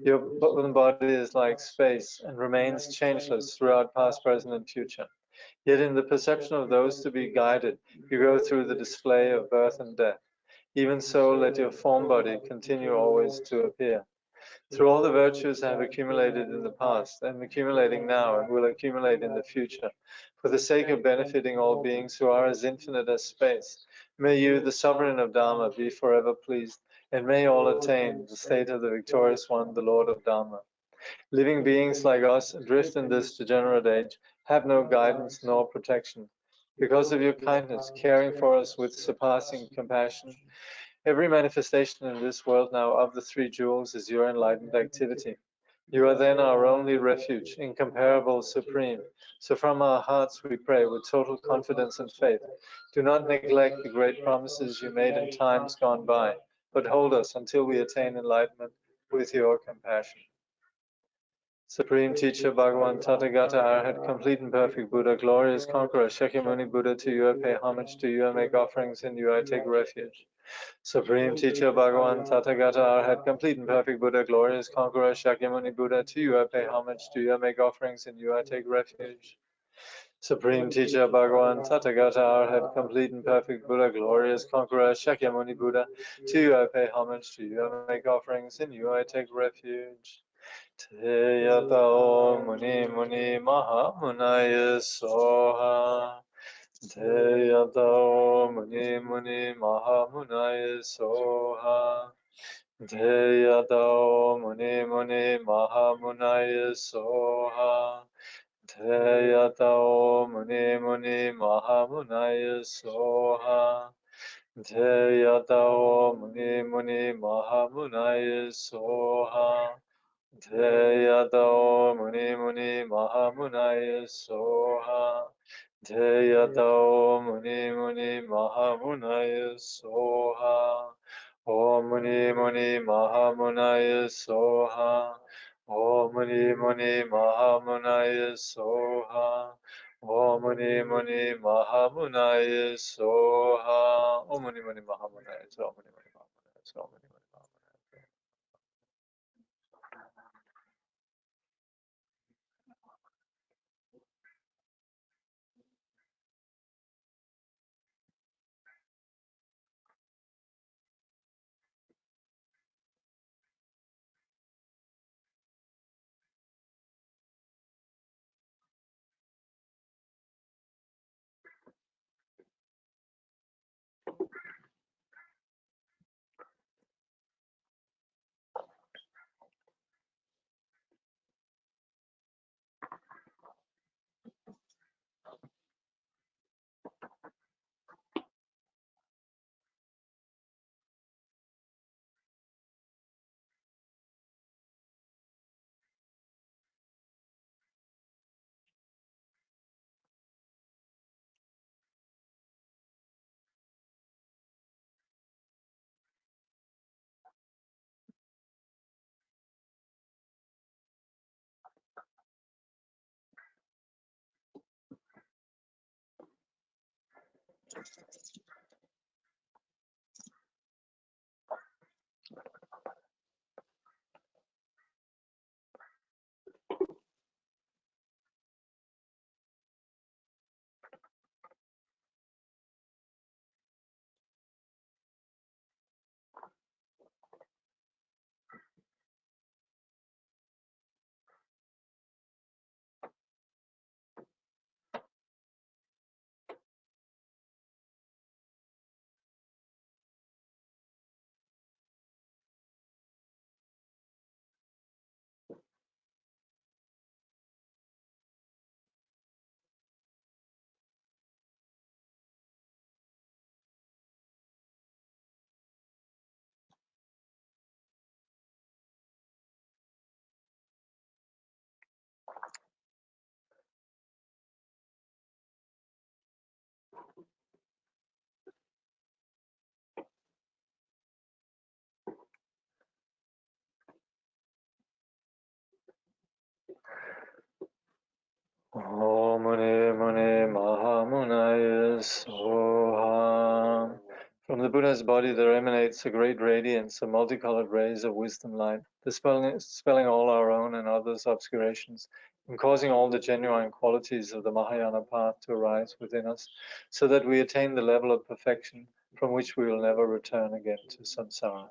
Your body is like space and remains changeless throughout past, present, and future. Yet in the perception of those to be guided, you go through the display of birth and death. Even so, let your form body continue always to appear. Through all the virtues I have accumulated in the past, and accumulating now, and will accumulate in the future, for the sake of benefiting all beings who are as infinite as space, may you, the sovereign of Dharma, be forever pleased, and may all attain the state of the victorious one, the Lord of Dharma. Living beings like us, adrift in this degenerate age, have no guidance nor protection. Because of your kindness, caring for us with surpassing compassion, every manifestation in this world now of the three jewels is your enlightened activity. You are then our only refuge, incomparable, supreme. So from our hearts we pray with total confidence and faith. Do not neglect the great promises you made in times gone by, but hold us until we attain enlightenment with your compassion. Supreme Teacher, Bhagavan, Tathagata, Arhat, complete and perfect Buddha, glorious conqueror, Shakyamuni Buddha, to you I pay homage, to you I make offerings, in you I take refuge. Supreme Teacher, Bhagavan, Tathagata, Arhat, complete and perfect Buddha, glorious conqueror, Shakyamuni Buddha, to you I pay homage, to you I make offerings, in you I take refuge. Supreme Teacher, Bhagavan, Tathagata, Arhat, complete and perfect Buddha, glorious conqueror, Shakyamuni Buddha, to you I pay homage, to you I make offerings, in you I take refuge. Te yatao muni muni maha munaya soha. Te yatao muni muni maha munaya soha. Te yatao muni muni maha munaya soha. Te yatao muni muni maha munaya soha. Te yatao muni muni maha munaya soha. Te yatao muni muni maha munaya soha. Te yatao muni muni maha munaya soha. Om muni muni maha munaya soha. Om muni muni maha munaya soha. Om muni muni maha munaya soha. Om muni muni maha munaya soha. Om muni muni maha munaya soha. Om Muni Muni Mahamunaya Soham. From the Buddha's body there emanates a great radiance, a multicolored rays of wisdom light, dispelling all our own and others' obscurations, and causing all the genuine qualities of the Mahayana path to arise within us, so that we attain the level of perfection from which we will never return again to samsara.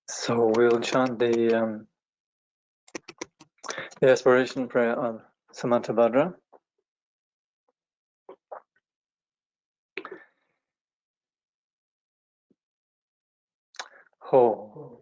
So we'll chant the aspiration prayer of Samantabhadra. Ho.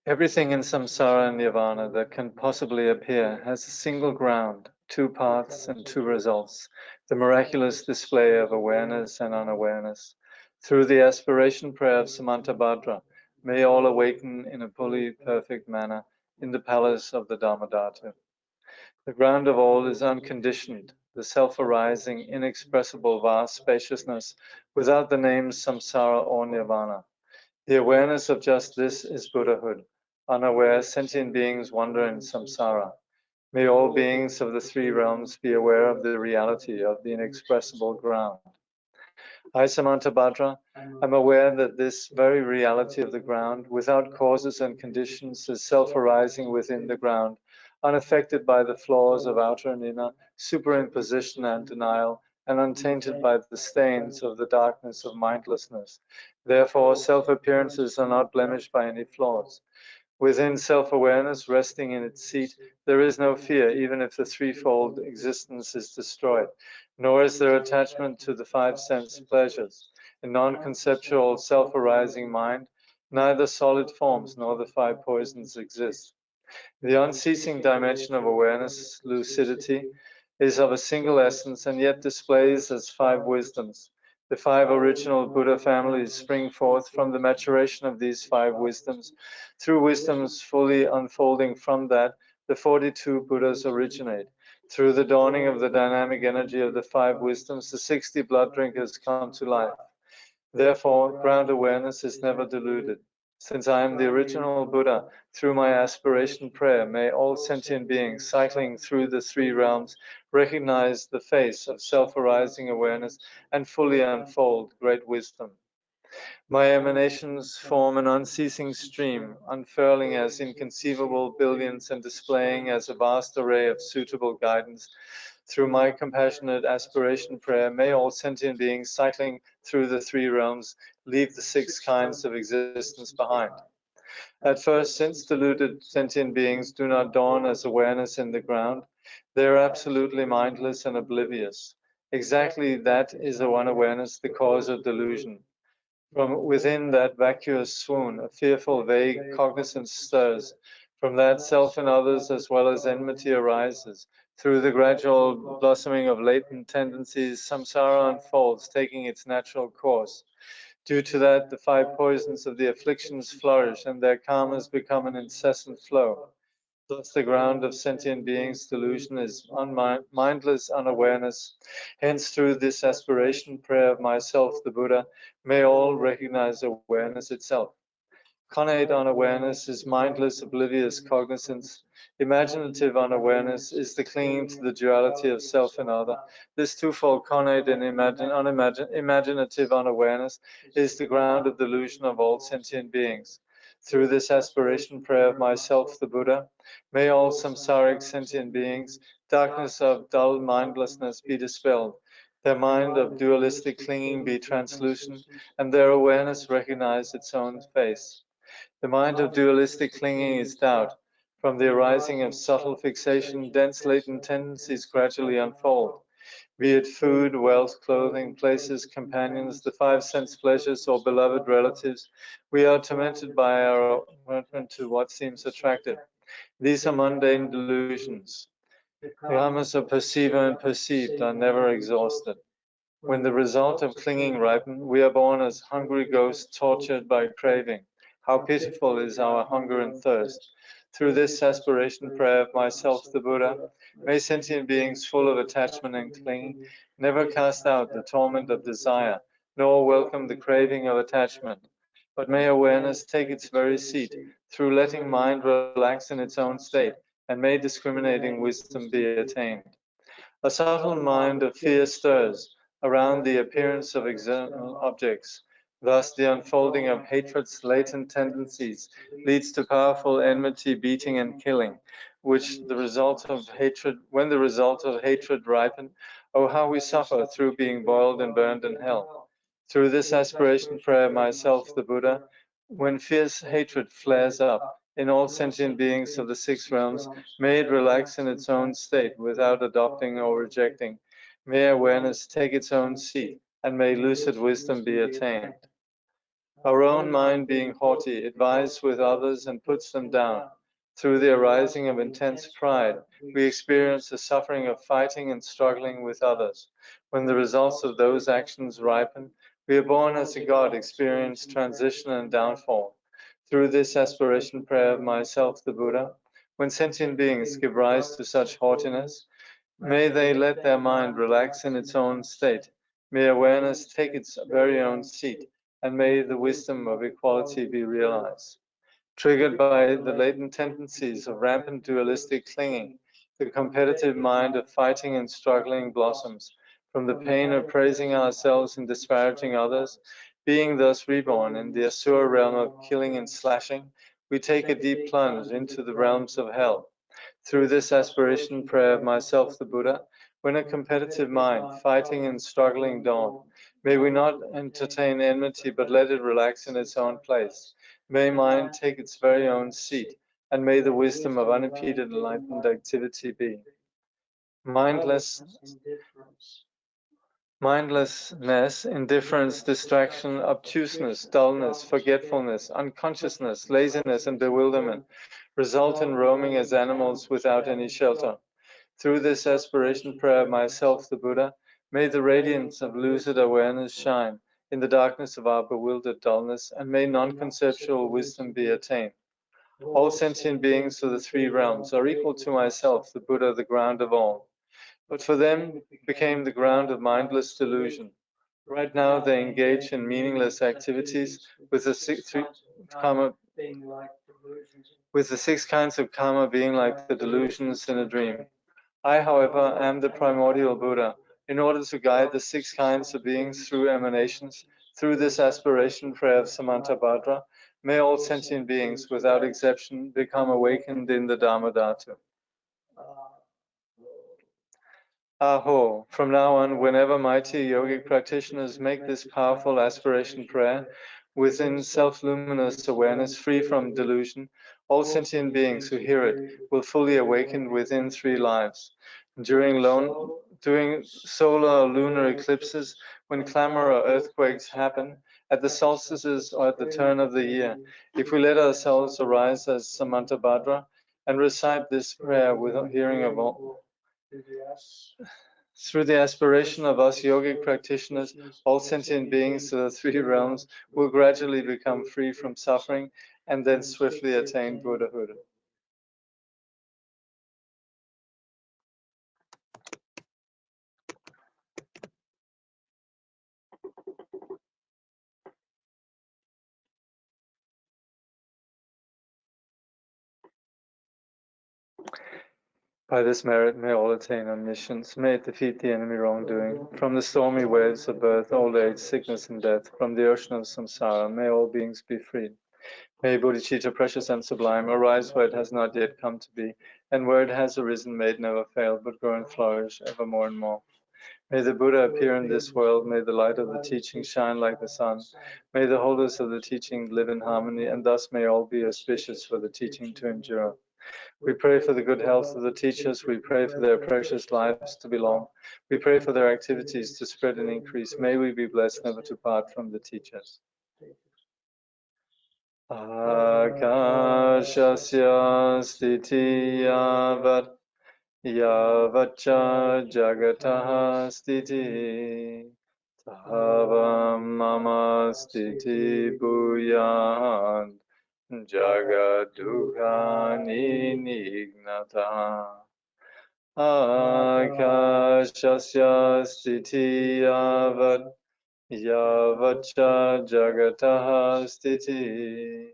Everything in samsara and nirvana that can possibly appear has a single ground, two paths and two results, the miraculous display of awareness and unawareness. Through the aspiration prayer of Samantabhadra, may all awaken in a fully perfect manner in the palace of the Dharmadhatu. The ground of all is unconditioned, the self-arising, inexpressible vast spaciousness without the names samsara or nirvana. The awareness of just this is Buddhahood. Unaware, sentient beings wander in samsara. May all beings of the three realms be aware of the reality of the inexpressible ground. I, Samantabhadra, am aware that this very reality of the ground, without causes and conditions, is self-arising within the ground, unaffected by the flaws of outer and inner, superimposition and denial, and untainted by the stains of the darkness of mindlessness. Therefore, self-appearances are not blemished by any flaws. Within self-awareness, resting in its seat, there is no fear, even if the threefold existence is destroyed, nor is there attachment to the five sense pleasures. In non-conceptual, self-arising mind, neither solid forms nor the five poisons exist. The unceasing dimension of awareness, lucidity, is of a single essence and yet displays as 5 wisdoms. The 5 original Buddha families spring forth from the maturation of these 5 wisdoms. Through wisdoms fully unfolding from that, the 42 Buddhas originate. Through the dawning of the dynamic energy of the 5 wisdoms, the 60 blood drinkers come to life. Therefore, ground awareness is never diluted. Since I am the original Buddha, through my aspiration prayer, may all sentient beings cycling through the 3 realms recognize the face of self-arising awareness and fully unfold great wisdom. My emanations form an unceasing stream, unfurling as inconceivable billions and displaying as a vast array of suitable guidance. Through my compassionate aspiration prayer, may all sentient beings cycling through the 3 realms leave the 6 kinds of existence behind. At first, since deluded sentient beings do not dawn as awareness in the ground, they are absolutely mindless and oblivious. Exactly that is the one awareness, the cause of delusion. From within that vacuous swoon, a fearful, vague cognizance stirs. From that, self and others, as well as enmity, arises. Through the gradual blossoming of latent tendencies, samsara unfolds, taking its natural course. Due to that, the 5 poisons of the afflictions flourish, and their karmas become an incessant flow. Thus, the ground of sentient beings' delusion is mindless unawareness. Hence, through this aspiration prayer of myself, the Buddha, may all recognize awareness itself. Connate unawareness is mindless, oblivious cognizance. Imaginative unawareness is the clinging to the duality of self and other. This twofold connate and imaginative unawareness is the ground of delusion of all sentient beings. Through this aspiration prayer of myself, the Buddha, may all samsaric sentient beings, darkness of dull mindlessness be dispelled, their mind of dualistic clinging be translucent, and their awareness recognize its own face. The mind of dualistic clinging is doubt. From the arising of subtle fixation, dense latent tendencies gradually unfold. Be it food, wealth, clothing, places, companions, the 5 sense pleasures, or beloved relatives, we are tormented by our attachment to what seems attractive. These are mundane delusions. The karmas of perceiver and perceived are never exhausted. When the result of clinging ripen, we are born as hungry ghosts tortured by craving. How pitiful is our hunger and thirst. Through this aspiration prayer of myself, the Buddha, may sentient beings full of attachment and clinging never cast out the torment of desire, nor welcome the craving of attachment. But may awareness take its very seat, through letting mind relax in its own state, and may discriminating wisdom be attained. A subtle mind of fear stirs around the appearance of external objects. Thus, the unfolding of hatred's latent tendencies leads to powerful enmity, beating, and killing, which the result of hatred, when the result of hatred ripen, oh, how we suffer through being boiled and burned in hell. Through this aspiration prayer, myself, the Buddha, when fierce hatred flares up in all sentient beings of the 6 realms, may it relax in its own state without adopting or rejecting. May awareness take its own seat, and may lucid wisdom be attained. Our own mind being haughty, it vies with others and puts them down. Through the arising of intense pride, we experience the suffering of fighting and struggling with others. When the results of those actions ripen, we are born as a god, experience transition and downfall. Through this aspiration prayer of myself, the Buddha, when sentient beings give rise to such haughtiness, may they let their mind relax in its own state. May awareness take its very own seat, and may the wisdom of equality be realized. Triggered by the latent tendencies of rampant dualistic clinging, the competitive mind of fighting and struggling blossoms. From the pain of praising ourselves and disparaging others, being thus reborn in the asura realm of killing and slashing, we take a deep plunge into the realms of hell. Through this aspiration prayer of myself, the Buddha, when a competitive mind, fighting and struggling dawn, may we not entertain enmity, but let it relax in its own place. May mind take its very own seat, and may the wisdom of unimpeded enlightened activity be. Mindless mindlessness, indifference, distraction, obtuseness, dullness, forgetfulness, unconsciousness, laziness, and bewilderment result in roaming as animals without any shelter. Through this aspiration prayer of myself, the Buddha, may the radiance of lucid awareness shine in the darkness of our bewildered dullness, and may non-conceptual wisdom be attained. All sentient beings of the three realms are equal to myself, the Buddha, the ground of all. But for them became the ground of mindless delusion. Right now they engage in meaningless activities with the six kinds of karma being like the delusions in a dream. I, however, am the primordial Buddha. In order to guide the six kinds of beings through emanations, through this aspiration prayer of Samantabhadra, may all sentient beings, without exception, become awakened in the Dharma Dhatu. Aho, from now on, whenever mighty yogic practitioners make this powerful aspiration prayer, within self-luminous awareness, free from delusion, all sentient beings who hear it will fully awaken within 3 lives. During solar or lunar eclipses, when clamor or earthquakes happen, at the solstices or at the turn of the year, if we let ourselves arise as Samantabhadra and recite this prayer with hearing of all, through the aspiration of us yogic practitioners, all sentient beings of the 3 realms will gradually become free from suffering and then swiftly attain Buddhahood. By this merit may all attain omniscience, may it defeat the enemy wrongdoing. From the stormy waves of birth, old age, sickness, and death, from the ocean of samsara, may all beings be freed. May bodhicitta, precious and sublime, arise where it has not yet come to be, and where it has arisen may it never fail, but grow and flourish ever more and more. May the Buddha appear in this world, may the light of the teaching shine like the sun, may the holders of the teaching live in harmony, and thus may all be auspicious for the teaching to endure. We pray for the good health of the teachers. We pray for their precious lives to be long. We pray for their activities to spread and increase. May we be blessed never to part from the teachers. Akashasya stiti yavacha jagataha stiti tavam mama stiti bhuyan Jagadughani nignata Akashasya stiti yavacha jagataha stiti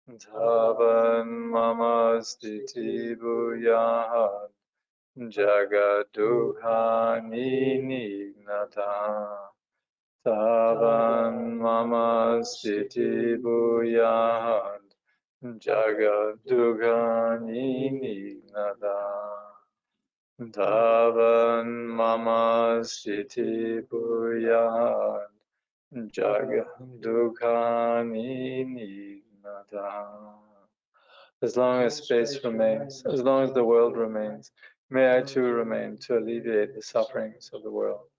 Dhavan mama stiti bhuyan Jagadughani nignata Tavan mama stiti bhuyan Jagadughani nignata Dhavan mama stiti bhuyan Jagadughani nignata. As long as space remains, as long as the world remains, may I too remain to alleviate the sufferings of the world.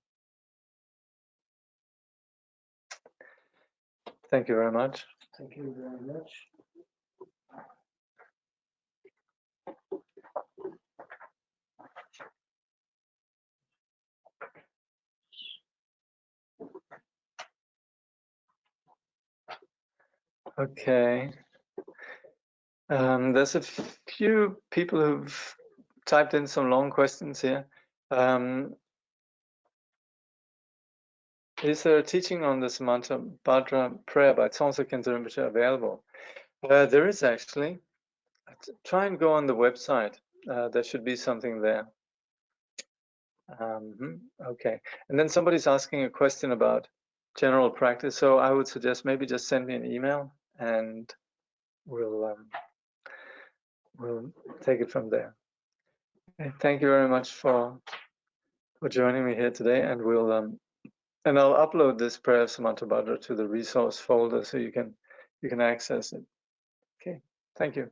Thank you very much. Thank you very much. Okay. There's a few people who've typed in some long questions here. Is there a teaching on the Samantabhadra prayer by Tsongsa Khyentse Rinpoche available? There is actually. Try and go on the website. There should be something there. Okay. And then somebody's asking a question about general practice. So I would suggest maybe just send me an email and we'll take it from there. Okay, thank you very much for joining me here today, and I'll upload this prayer of Samantabhadra to the resource folder so you can access it. Okay, thank you.